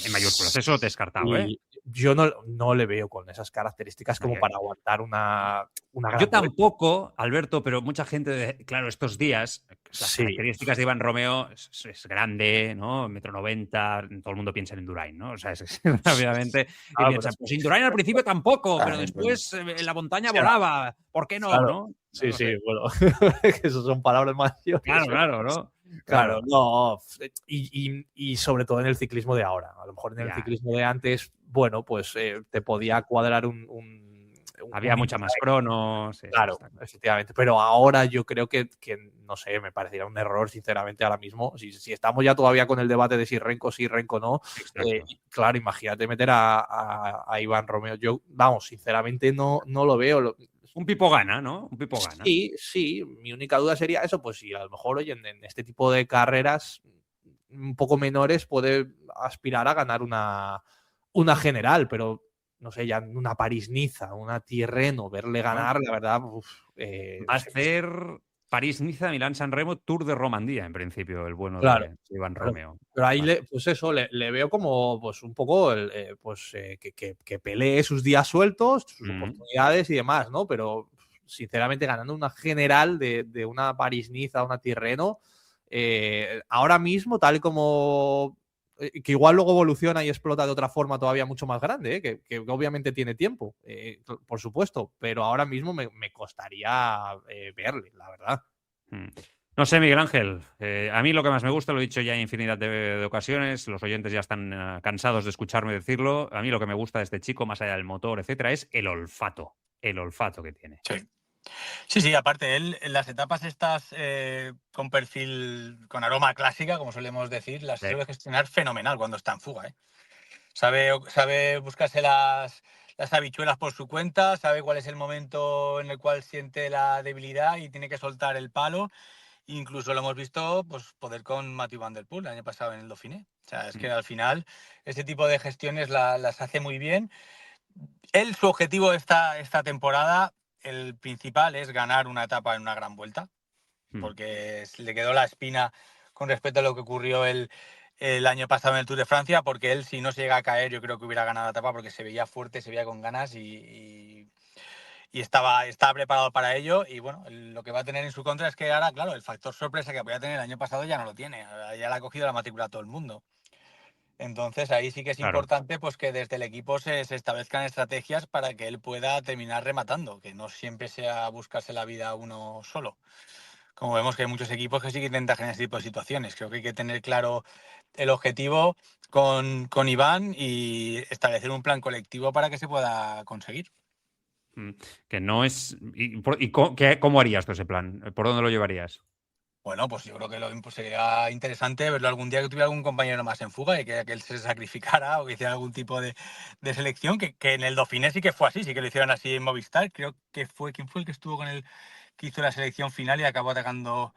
Speaker 9: en mayúsculas, eso descartado, ¿eh?
Speaker 11: Yo no le veo con esas características como para aguantar una gran
Speaker 9: Yo tampoco, Alberto, pero mucha gente, claro, estos días, las características de Iván Romeo es grande, ¿no? 1,90 m, todo el mundo piensa en Indurain, ¿no? O sea, rápidamente piensa, pues Indurain al principio tampoco, pero después en la montaña volaba. ¿Por qué no?
Speaker 11: Claro.
Speaker 9: ¿No?
Speaker 11: Sí, bueno, esas son palabras mayores.
Speaker 9: Claro, ¿no?
Speaker 11: Claro, no. Y sobre todo en el ciclismo de ahora. A lo mejor en el ciclismo de antes, bueno, pues te podía cuadrar
Speaker 9: había mucha más cronos.
Speaker 11: Claro, efectivamente. Pero ahora yo creo que no sé, me parecería un error, sinceramente, ahora mismo. Si estamos ya todavía con el debate de si Renko sí, Renko no. Claro, imagínate meter a Iván Romeo. Yo, vamos, sinceramente no lo veo.
Speaker 9: Un pipo gana, ¿no? Un pipo gana.
Speaker 11: Sí. Mi única duda sería eso, pues si a lo mejor, oye, en este tipo de carreras un poco menores puede aspirar a ganar una general, pero no sé, ya una París-Niza, una Tirreno, verle ganar, la verdad.
Speaker 9: Va a ser París-Niza, Milán-San Remo, Tour de Romandía, en principio, el bueno de Iván Romeo.
Speaker 11: Pero ahí, le veo como pues un poco que pelee sus días sueltos, sus oportunidades y demás, ¿no? Pero, sinceramente, ganando una general de una París-Niza, una Tirreno, ahora mismo, tal como que igual luego evoluciona y explota de otra forma todavía mucho más grande, que obviamente tiene tiempo, por supuesto, pero ahora mismo me costaría verle, la verdad.
Speaker 9: No sé, Miguel Ángel, a mí lo que más me gusta, lo he dicho ya en infinidad de ocasiones, los oyentes ya están cansados de escucharme decirlo, a mí lo que me gusta de este chico, más allá del motor, etcétera, es el olfato que tiene.
Speaker 10: Sí, aparte él en las etapas estas con perfil, con aroma clásica, como solemos decir, las suele gestionar fenomenal cuando está en fuga, ¿eh? Sabe buscarse las habichuelas por su cuenta, sabe cuál es el momento en el cual siente la debilidad y tiene que soltar el palo. Incluso lo hemos visto pues poder con Matthew Van Der Poel el año pasado en el Dauphiné. O sea, es que al final ese tipo de gestiones las hace muy bien. Su objetivo esta temporada, el principal, es ganar una etapa en una gran vuelta, porque le quedó la espina con respecto a lo que ocurrió el año pasado en el Tour de Francia, porque él, si no se llega a caer, yo creo que hubiera ganado la etapa porque se veía fuerte, se veía con ganas y estaba preparado para ello. Y bueno, lo que va a tener en su contra es que ahora, claro, el factor sorpresa que podía tener el año pasado ya no lo tiene, ya le ha cogido la matrícula a todo el mundo. Entonces ahí sí que es importante pues que desde el equipo se establezcan estrategias para que él pueda terminar rematando, que no siempre sea buscarse la vida uno solo. Como vemos que hay muchos equipos que sí que intentan generar ese tipo de situaciones. Creo que hay que tener claro el objetivo con Iván y establecer un plan colectivo para que se pueda conseguir.
Speaker 9: Que no es... ¿Cómo harías tú ese plan? ¿Por dónde lo llevarías?
Speaker 10: Bueno, pues yo creo que sería interesante verlo algún día que tuviera algún compañero más en fuga y que él se sacrificara o que hiciera algún tipo de selección, que en el Dauphiné sí que fue así, sí que lo hicieron así en Movistar. Creo que ¿quién fue el que estuvo con él, que hizo la selección final y acabó atacando?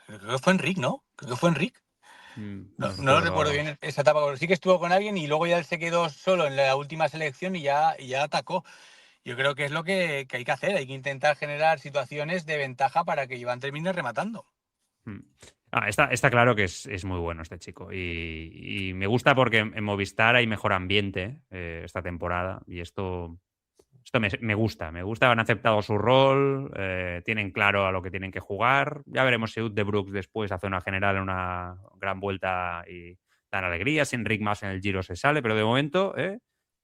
Speaker 10: Creo que fue Enric, ¿no? Creo que fue Enric. No lo recuerdo bien esa etapa, pero sí que estuvo con alguien y luego ya él se quedó solo en la última selección y ya atacó. Yo creo que es lo que hay que hacer, hay que intentar generar situaciones de ventaja para que Iván termine rematando.
Speaker 9: Está claro que es muy bueno este chico y me gusta porque en Movistar hay mejor ambiente esta temporada y esto me gusta, han aceptado su rol, tienen claro a lo que tienen que jugar. Ya veremos si Wout de Brooks después hace una general en una gran vuelta y dan alegría, si Enric Mas en el Giro se sale, pero de momento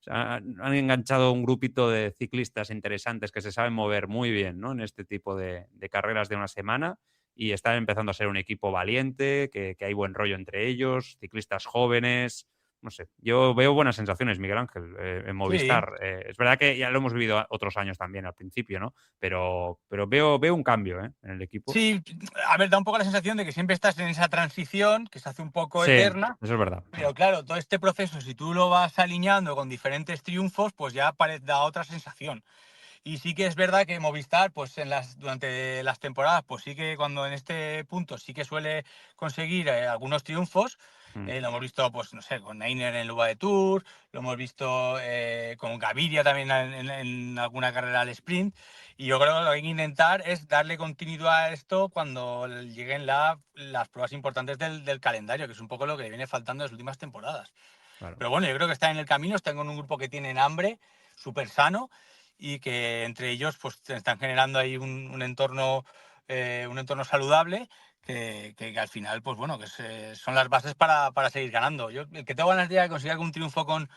Speaker 9: han enganchado un grupito de ciclistas interesantes que se saben mover muy bien, ¿no? En este tipo de carreras de una semana. Y están empezando a ser un equipo valiente, que hay buen rollo entre ellos, ciclistas jóvenes. No sé, yo veo buenas sensaciones, Miguel Ángel, en Movistar. Sí. Es verdad que ya lo hemos vivido otros años también al principio, ¿no? Pero veo un cambio en el equipo.
Speaker 10: Sí, a ver, da un poco la sensación de que siempre estás en esa transición que se hace un poco eterna.
Speaker 9: Eso es verdad.
Speaker 10: Pero claro, todo este proceso, si tú lo vas alineando con diferentes triunfos, pues ya da otra sensación. Y sí que es verdad que Movistar, pues durante las temporadas, pues sí que cuando en este punto sí que suele conseguir algunos triunfos. Lo hemos visto, pues no sé, con Einer en el UAE Tour, lo hemos visto con Gaviria también en alguna carrera al sprint. Y yo creo que lo que hay que intentar es darle continuidad a esto cuando lleguen las pruebas importantes del calendario, que es un poco lo que le viene faltando en las últimas temporadas. Claro. Pero bueno, yo creo que está en el camino, están con un grupo que tienen hambre, súper sano, y que entre ellos pues están generando ahí un entorno saludable que al final pues bueno, que son las bases para seguir ganando. Yo el que tengo ganas de que consiga algún triunfo con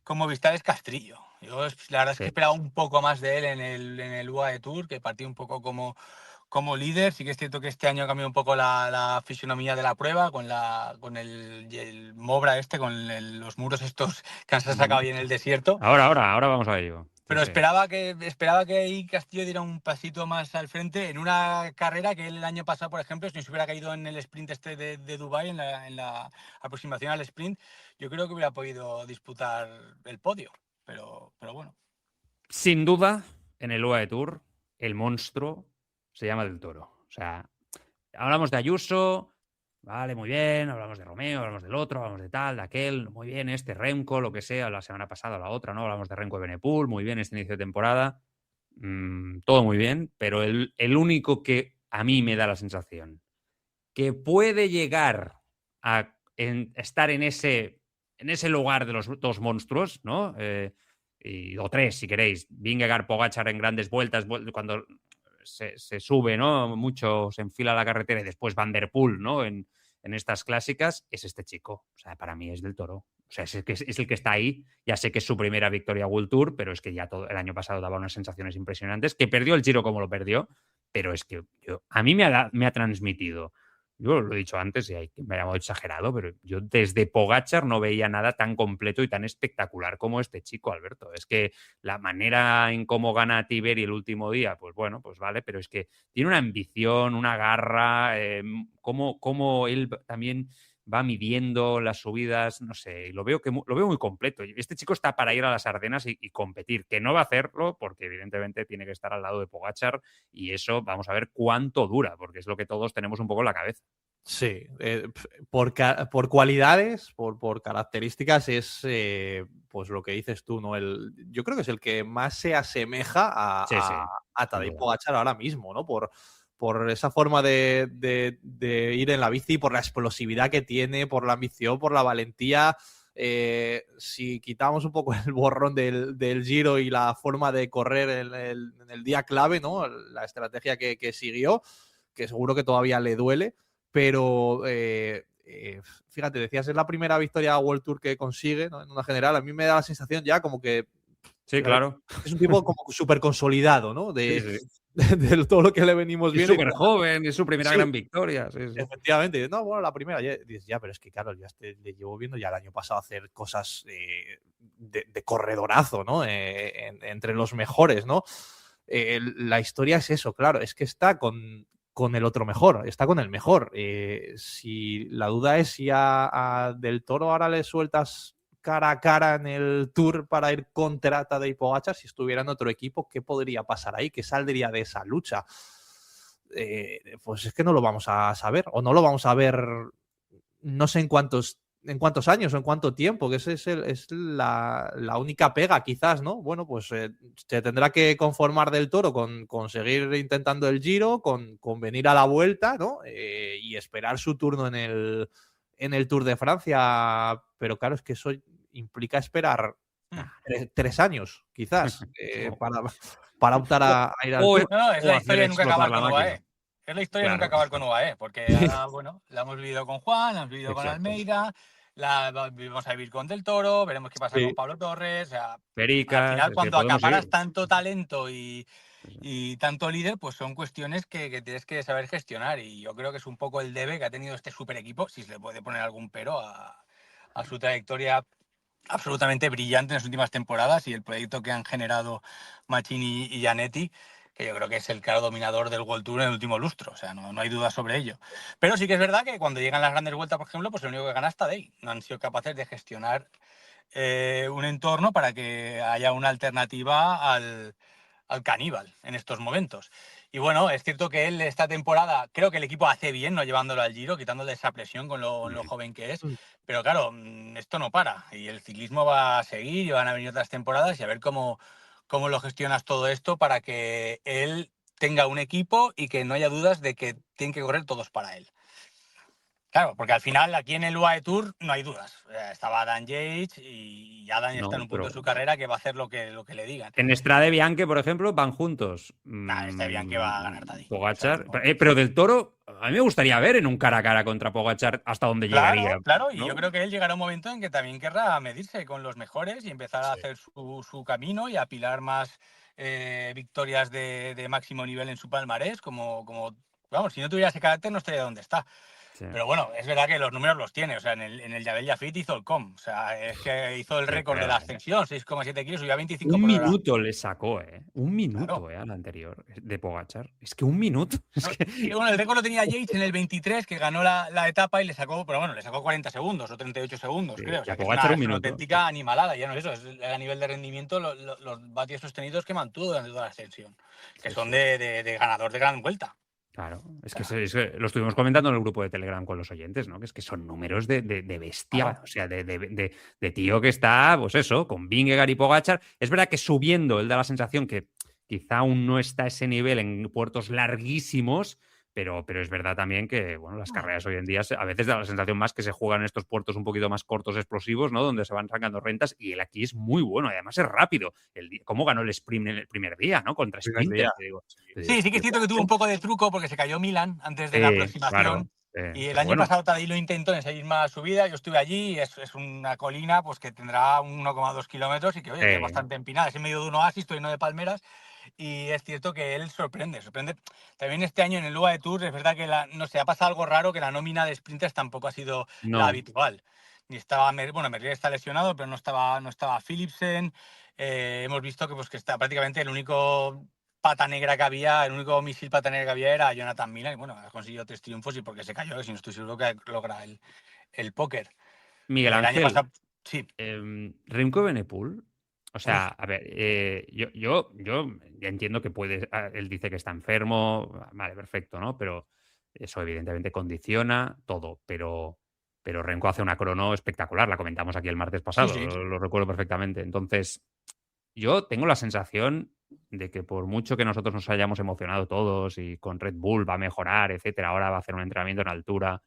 Speaker 10: Movistar es Castrillo. Yo la verdad es que esperaba un poco más de él en el UAE Tour, que partió un poco como líder. Sí que es cierto que este año ha cambiado un poco la fisonomía de la prueba con el Mobra con los muros estos que han sacado ahí en el desierto.
Speaker 9: Ahora vamos a ello.
Speaker 10: Pero sí. Esperaba que ahí Castillo diera un pasito más al frente en una carrera que él el año pasado, por ejemplo, si no se hubiera caído en el sprint de Dubái, en la aproximación al sprint, yo creo que hubiera podido disputar el podio. Pero bueno.
Speaker 9: Sin duda, en el UAE Tour, el monstruo se llama Del Toro. O sea, hablamos de Ayuso, vale, muy bien, hablamos de Romeo, hablamos del otro, hablamos de tal, de aquel, muy bien, Remco, lo que sea, la semana pasada, la otra, ¿no? Hablamos de Remco y Benepul, muy bien, este inicio de temporada, todo muy bien, pero el único que a mí me da la sensación que puede llegar a estar en ese lugar de los dos monstruos, ¿no? O tres, si queréis, Vingegaard, Pogačar en grandes vueltas, cuando se sube, ¿no? Mucho, se enfila la carretera y después Van Der Poel, ¿no? En estas clásicas, es este chico. O sea, para mí es Del Toro. O sea, es el que está ahí. Ya sé que es su primera victoria World Tour, pero es que ya el año pasado daba unas sensaciones impresionantes, que perdió el Giro como lo perdió, pero es que a mí me ha transmitido. Yo lo he dicho antes y me ha llamado exagerado, pero yo desde Pogačar no veía nada tan completo y tan espectacular como este chico, Alberto. Es que la manera en cómo gana Tiberi el último día, pues bueno, pues vale, pero es que tiene una ambición, una garra, como él también va midiendo las subidas, no sé, y lo veo muy completo. Este chico está para ir a las Ardenas y competir, que no va a hacerlo porque evidentemente tiene que estar al lado de Pogačar y eso vamos a ver cuánto dura, porque es lo que todos tenemos un poco en la cabeza.
Speaker 11: Sí, por cualidades, por características, es pues lo que dices tú, ¿no? Yo creo que es el que más se asemeja a Tadej Pogačar ahora mismo, ¿no? Por esa forma de ir en la bici, por la explosividad que tiene, por la ambición, por la valentía. Si quitamos un poco el borrón del Giro y la forma de correr en el día clave, ¿no? La estrategia que siguió, que seguro que todavía le duele. Pero fíjate, decías, es la primera victoria World Tour que consigue, ¿no? En una general. A mí me da la sensación ya como que...
Speaker 9: Sí, claro.
Speaker 11: Es un tipo como súper consolidado, ¿no? De todo lo que le venimos viendo.
Speaker 9: Es súper joven, es su primera gran victoria. Sí.
Speaker 11: Efectivamente. No, bueno, la primera. Ya, pero es que claro, ya le llevo viendo ya el año pasado hacer cosas de corredorazo, ¿no? Entre los mejores, ¿no? La historia es eso, claro. Es que está con el otro mejor, está con el mejor. Si la duda es si a Del Toro ahora le sueltas cara a cara en el Tour para ir contra Tadej Pogačar, si estuviera en otro equipo, ¿qué podría pasar ahí? ¿Qué saldría de esa lucha? Pues es que no lo vamos a saber, o no lo vamos a ver no sé en cuántos años o en cuánto tiempo, que esa es la única pega quizás, ¿no? Bueno, pues se tendrá que conformar Del Toro con seguir intentando el Giro, con venir a la Vuelta, ¿no? Y esperar su turno en el Tour de Francia, pero claro, es que eso implica esperar 3 años, quizás, para optar a ir al Tour.
Speaker 10: No, es la historia de nunca acabar con UAE. Es la historia de nunca acabar con UAE, porque ahora, bueno, la hemos vivido con Juan, la hemos vivido con Almeida, la vamos a vivir con Del Toro, veremos qué pasa con Pablo Torres. O sea,
Speaker 9: Perica,
Speaker 10: al final, cuando acaparas tanto talento y tanto líder, pues son cuestiones que tienes que saber gestionar. Y yo creo que es un poco el debe que ha tenido este super equipo, si se le puede poner algún pero a su trayectoria absolutamente brillante en las últimas temporadas y el proyecto que han generado Machini y Gianetti, que yo creo que es el claro dominador del World Tour en el último lustro, o sea, no hay duda sobre ello. Pero sí que es verdad que cuando llegan las grandes vueltas, por ejemplo, pues el único que gana es Tadej. No han sido capaces de gestionar un entorno para que haya una alternativa al caníbal en estos momentos. Y bueno, es cierto que él esta temporada, creo que el equipo hace bien no llevándolo al Giro, quitándole esa presión con lo joven que es, pero claro, esto no para y el ciclismo va a seguir y van a venir otras temporadas y a ver cómo lo gestionas todo esto para que él tenga un equipo y que no haya dudas de que tienen que correr todos para él. Claro, porque al final aquí en el UAE Tour no hay dudas. Estaba Adam Yates y Adam está en un punto de su carrera que va a hacer lo que le digan.
Speaker 9: En Strade Bianche, por ejemplo, van juntos.
Speaker 10: Strade Bianche va a ganar Tadej.
Speaker 9: Pogačar. Pero Del Toro, a mí me gustaría ver en un cara a cara contra Pogačar hasta dónde llegaría.
Speaker 10: Claro, ¿no? Y yo creo que él llegará un momento en que también querrá medirse con los mejores y empezar a hacer su camino y apilar más victorias de máximo nivel en su palmarés. Como vamos, si no tuviera ese carácter no estaría donde está. Sí. Pero bueno, es verdad que los números los tiene. O sea, en el Jabel Jafit hizo el com. O sea, es que hizo el récord de la ascensión, 6,7 kilos, subía 25
Speaker 9: Un minuto le sacó, Un minuto, al anterior, de Pogačar. Es que un minuto.
Speaker 10: Y bueno, el récord lo tenía Yates en el 23, que ganó la etapa y le sacó 40 segundos o 38 segundos, creo. O sea, que es una auténtica animalada. Ya no es eso, es a nivel de rendimiento los vatios sostenidos que mantuvo durante toda la ascensión, que son de ganador de gran vuelta.
Speaker 9: Claro, es que lo estuvimos comentando en el grupo de Telegram con los oyentes, ¿no? Que es que son números de bestia, o sea, de tío que está, pues eso, con Vingegaard y Pogačar. Es verdad que subiendo, él da la sensación que quizá aún no está a ese nivel en puertos larguísimos, pero es verdad también que, bueno, las carreras hoy en día a veces da la sensación más que se juegan en estos puertos un poquito más cortos, explosivos, ¿no? Donde se van sacando rentas y él aquí es muy bueno, además es rápido. ¿Cómo ganó el sprint en el primer día, ¿no? Contra Sprinter, te digo.
Speaker 10: Sí que es cierto que tuvo un poco de truco porque se cayó Milan antes de la aproximación. Claro, y el año pasado Tadej lo intentó en esa misma subida, yo estuve allí y es una colina pues que tendrá 1,2 kilómetros y que, oye, es bastante empinada, es en medio de un oasis, lleno de palmeras. Y es cierto que él sorprende. También este año en el UAE Tour, es verdad que ha pasado algo raro, que la nómina de sprinters tampoco ha sido la habitual. Ni estaba, Merlier está lesionado, pero no estaba Philipsen. Hemos visto que está prácticamente el único pata negra que había, el único misil pata negra que había era Jonathan Milan. Y bueno, ha conseguido 3 triunfos y porque se cayó, si no estoy seguro que logra el póker.
Speaker 9: Miguel
Speaker 10: El
Speaker 9: Ángel,
Speaker 10: año pasado, sí.
Speaker 9: Remco Evenepoel, o sea, a ver, yo ya entiendo que él dice que está enfermo, vale, perfecto, ¿no? Pero eso evidentemente condiciona todo, pero Remco hace una crono espectacular, la comentamos aquí el martes pasado,
Speaker 10: Sí.
Speaker 9: lo recuerdo perfectamente. Entonces, yo tengo la sensación de que por mucho que nosotros nos hayamos emocionado todos y con Red Bull va a mejorar, etcétera, ahora va a hacer un entrenamiento en altura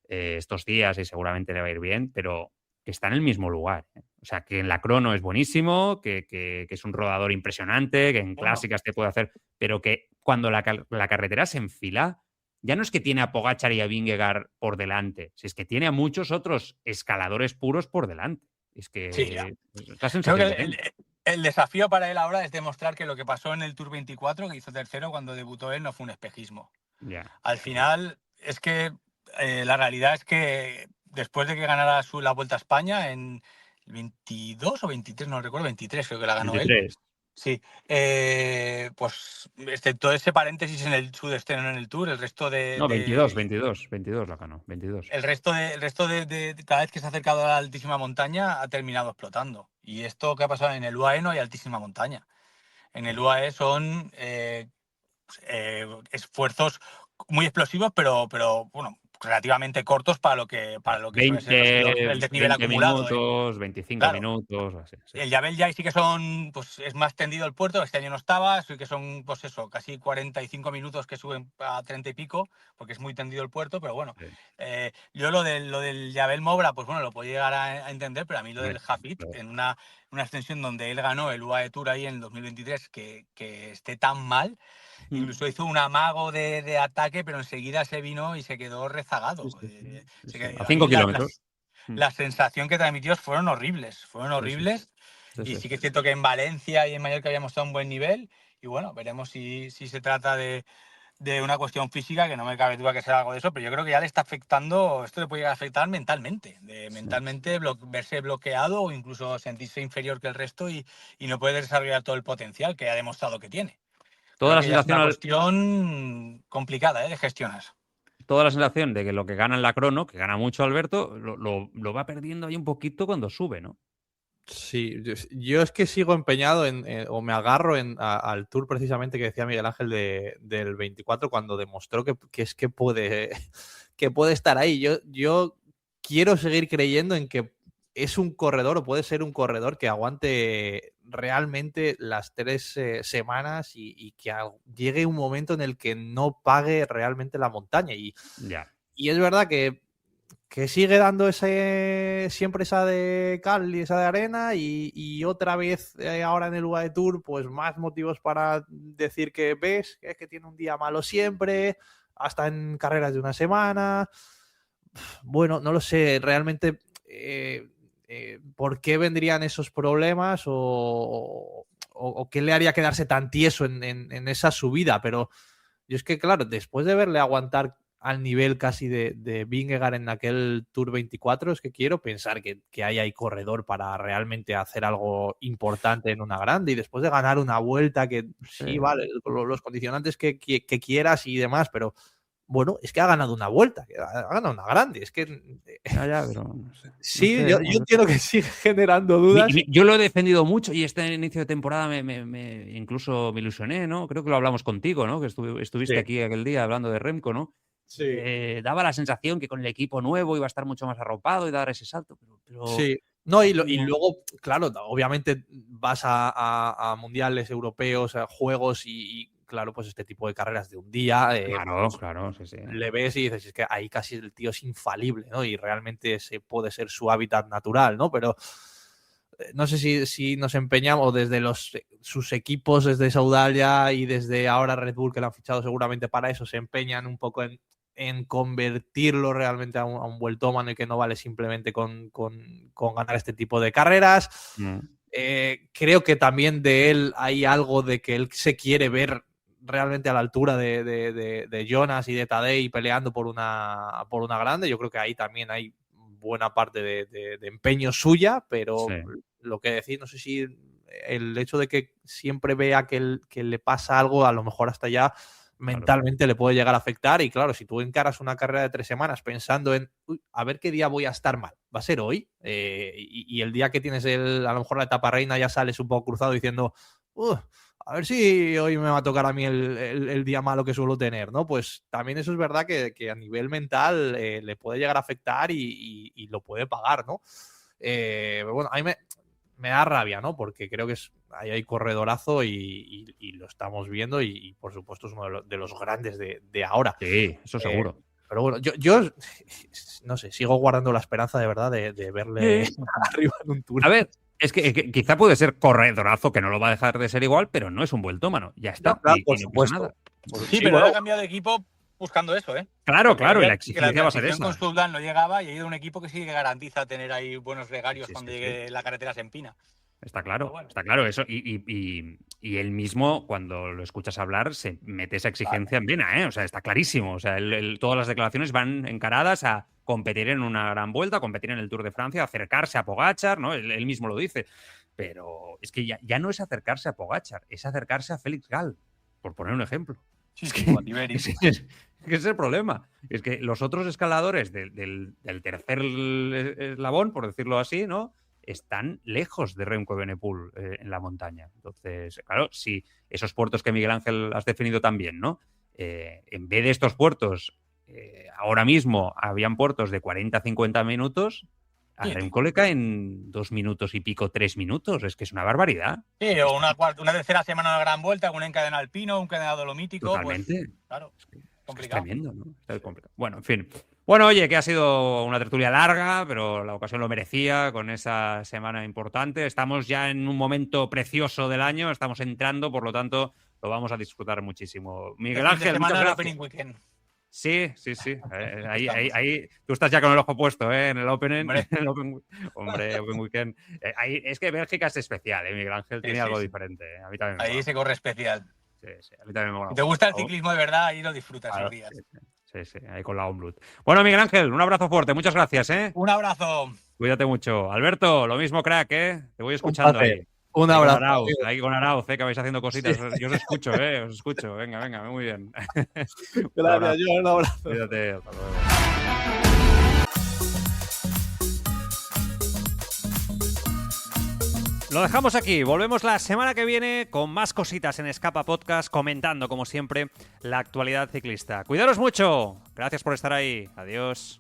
Speaker 9: estos días y seguramente le va a ir bien, pero que está en el mismo lugar. O sea, que en la crono es buenísimo, que es un rodador impresionante, que en clásicas te puede hacer, pero que cuando la carretera se enfila, ya no es que tiene a Pogačar y a Vingegaard por delante, si es que tiene a muchos otros escaladores puros por delante. Es que
Speaker 10: Sí, ya.
Speaker 9: la sensación
Speaker 10: Creo que
Speaker 9: tengo.
Speaker 10: el desafío para él ahora es demostrar que lo que pasó en el Tour 24, que hizo tercero cuando debutó él, no fue un espejismo. Al final, es que la realidad es que después de que ganara la Vuelta a España en 22 o 23, no recuerdo, 23 creo que la ganó
Speaker 9: 23.
Speaker 10: él. Sí, pues excepto ese paréntesis en el sudestreno en el Tour, el resto de...
Speaker 9: No, 22 la ganó, 22.
Speaker 10: El resto de cada vez que se ha acercado a la altísima montaña ha terminado explotando. Y esto que ha pasado en el UAE no hay altísima montaña. En el UAE son esfuerzos muy explosivos, pero bueno, relativamente cortos para lo que
Speaker 9: 20,
Speaker 10: suele ser el desnivel
Speaker 9: 20
Speaker 10: acumulado.
Speaker 9: minutos, 25
Speaker 10: Claro.
Speaker 9: minutos, así. Sí.
Speaker 10: El Yabel ya sí que son, pues es más tendido el puerto, este año no estaba, sí que son, pues eso, casi 45 minutos que suben a 30 y pico, porque es muy tendido el puerto, pero bueno.
Speaker 9: Sí.
Speaker 10: Yo lo del Yabel Mobra, pues bueno, lo puedo llegar a entender, pero a mí lo del Hafid, en una extensión donde él ganó el UAE Tour ahí en el 2023, que esté tan mal, incluso hizo un amago de ataque, pero enseguida se vino y se quedó rezagado.
Speaker 9: A 5 kilómetros.
Speaker 10: La sensación que transmitió fueron horribles. Y sí que es cierto que en Valencia y en Mallorca habíamos estado a un buen nivel. Y bueno, veremos si se trata de una cuestión física, que no me cabe duda que sea algo de eso, pero yo creo que ya le está afectando, esto le puede llegar a afectar mentalmente. Mentalmente verse bloqueado o incluso sentirse inferior que el resto y no poder desarrollar todo el potencial que ha demostrado que tiene.
Speaker 9: Toda la
Speaker 10: Es
Speaker 9: sensación
Speaker 10: una cuestión complicada de gestionar.
Speaker 9: Toda la sensación de que lo que gana en la crono, que gana mucho Alberto, lo va perdiendo ahí un poquito cuando sube, ¿no?
Speaker 11: Sí, yo es que sigo empeñado o me agarro al Tour precisamente que decía Miguel Ángel del 24 cuando demostró que es que puede estar ahí. Yo quiero seguir creyendo en que es un corredor o puede ser un corredor que aguante realmente las 3 semanas y que llegue un momento en el que no pague realmente la montaña. Y es verdad que sigue dando siempre esa de cal y esa de arena y otra vez ahora en el UAE Tour pues más motivos para decir que ves que es que tiene un día malo siempre, hasta en carreras de una semana. Bueno, no lo sé realmente por qué vendrían esos problemas o qué le haría quedarse tan tieso en esa subida, pero yo es que claro, después de verle aguantar al nivel casi de Vingegaard en aquel Tour 24, es que quiero pensar que hay ahí corredor para realmente hacer algo importante en una grande y después de ganar una vuelta que sí, vale, los condicionantes que quieras y demás, pero bueno, es que ha ganado una vuelta, ha ganado una grande, es que...
Speaker 9: pero
Speaker 11: sí, yo entiendo que sigue generando dudas.
Speaker 9: Yo lo he defendido mucho y este inicio de temporada incluso me ilusioné, ¿no? Creo que lo hablamos contigo, ¿no? Que estuviste aquí aquel día hablando de Remco, ¿no?
Speaker 11: Sí.
Speaker 9: Daba la sensación que con el equipo nuevo iba a estar mucho más arropado y dar ese salto, pero...
Speaker 11: Sí, no, y luego, claro, obviamente vas a mundiales europeos, a juegos y claro, pues este tipo de carreras de un día,
Speaker 9: claro, sí.
Speaker 11: Le ves y dices, es que ahí casi el tío es infalible, ¿no? Y realmente ese puede ser su hábitat natural, ¿no? Pero no sé si nos empeñamos desde sus equipos, desde Saudalia y desde ahora Red Bull, que lo han fichado seguramente para eso, se empeñan un poco en convertirlo realmente a un vueltómano y que no vale simplemente con ganar este tipo de carreras. Creo que también de él hay algo de que él se quiere ver realmente a la altura de Jonas y de Tadej peleando por una grande. Yo creo que ahí también hay buena parte de empeño suya, pero lo que decís, no sé si el hecho de que siempre vea que le pasa algo, a lo mejor hasta ya mentalmente le puede llegar a afectar. Y claro, si tú encaras una carrera de 3 semanas pensando en a ver qué día voy a estar mal, va a ser hoy, y el día que tienes a lo mejor la etapa reina ya sales un poco cruzado diciendo a ver si hoy me va a tocar a mí el día malo que suelo tener, ¿no? Pues también eso es verdad que a nivel mental le puede llegar a afectar y lo puede pagar, ¿no? Pero bueno, a mí me da rabia, ¿no? Porque creo que ahí hay corredorazo y lo estamos viendo y por supuesto es uno de los grandes de ahora.
Speaker 9: Sí, eso seguro.
Speaker 11: Pero bueno, yo no sé, sigo guardando la esperanza de verdad de verle arriba en un Tour.
Speaker 9: A ver, es que quizá puede ser corredorazo, que no lo va a dejar de ser igual, pero no es un vueltómano. Ya está.
Speaker 11: No, claro,
Speaker 9: y
Speaker 11: por
Speaker 9: no
Speaker 11: supuesto.
Speaker 9: pasa nada.
Speaker 10: Sí, pero ha cambiado de equipo buscando eso, ¿eh?
Speaker 9: Claro,
Speaker 10: Porque
Speaker 9: claro, y la
Speaker 10: que
Speaker 9: exigencia va a ser esa.
Speaker 10: con Stutland no llegaba y ha ido un equipo que sí que garantiza tener ahí buenos gregarios cuando llegue la carretera se empina.
Speaker 9: Está claro eso. Y él mismo, cuando lo escuchas hablar, se mete esa exigencia en vena, ¿eh? O sea, está clarísimo. O sea, todas las declaraciones van encaradas a competir en una gran vuelta, a competir en el Tour de Francia, acercarse a Pogačar, ¿no? Él mismo lo dice. Pero es que ya no es acercarse a Pogačar, es acercarse a Félix Gall, por poner un ejemplo.
Speaker 10: Sí,
Speaker 9: es que ese es el problema. Es que los otros escaladores del tercer eslabón, por decirlo así, ¿no?, están lejos de Remco Evenepoel en la montaña. Entonces, claro, si esos puertos que Miguel Ángel has definido también, ¿no? En vez de estos puertos, ahora mismo habían puertos de 40-50 minutos, a Remco le caen 2 minutos y pico, 3 minutos. Es que es una barbaridad.
Speaker 10: Sí, o una tercera semana de gran vuelta con un encadenado alpino, un encadenado dolomítico.
Speaker 9: Totalmente.
Speaker 10: Pues, claro, complicado.
Speaker 9: Es tremendo, ¿no? Está complicado. Bueno, en fin. Bueno, oye, que ha sido una tertulia larga, pero la ocasión lo merecía con esa semana importante. Estamos ya en un momento precioso del año, estamos entrando, por lo tanto, lo vamos a disfrutar muchísimo. Miguel Ángel, muchas gracias. Sí. Ahí tú estás ya con el ojo puesto, ¿eh? En el Open Weekend. Es que Bélgica es especial, ¿eh? Miguel Ángel tiene algo diferente. A mí también me
Speaker 10: ahí se corre especial.
Speaker 9: Sí, a mí también me mola.
Speaker 10: Si te gusta el ciclismo de verdad, ahí lo disfrutas esos días.
Speaker 9: Sí, ahí con la Omloop. Bueno, Miguel Ángel, un abrazo fuerte, muchas gracias, ¿eh?
Speaker 10: Un abrazo.
Speaker 9: Cuídate mucho. Alberto, lo mismo, crack, ¿eh? Te voy escuchando ahí.
Speaker 11: Un abrazo.
Speaker 9: Ahí con Arauz, que vais haciendo cositas. Yo os escucho, os escucho. Venga, muy bien.
Speaker 11: Gracias, yo un abrazo.
Speaker 9: Cuídate, hasta luego. Lo dejamos aquí, volvemos la semana que viene con más cositas en Escapa Podcast, comentando como siempre la actualidad ciclista. Cuidaros mucho, gracias por estar ahí, adiós.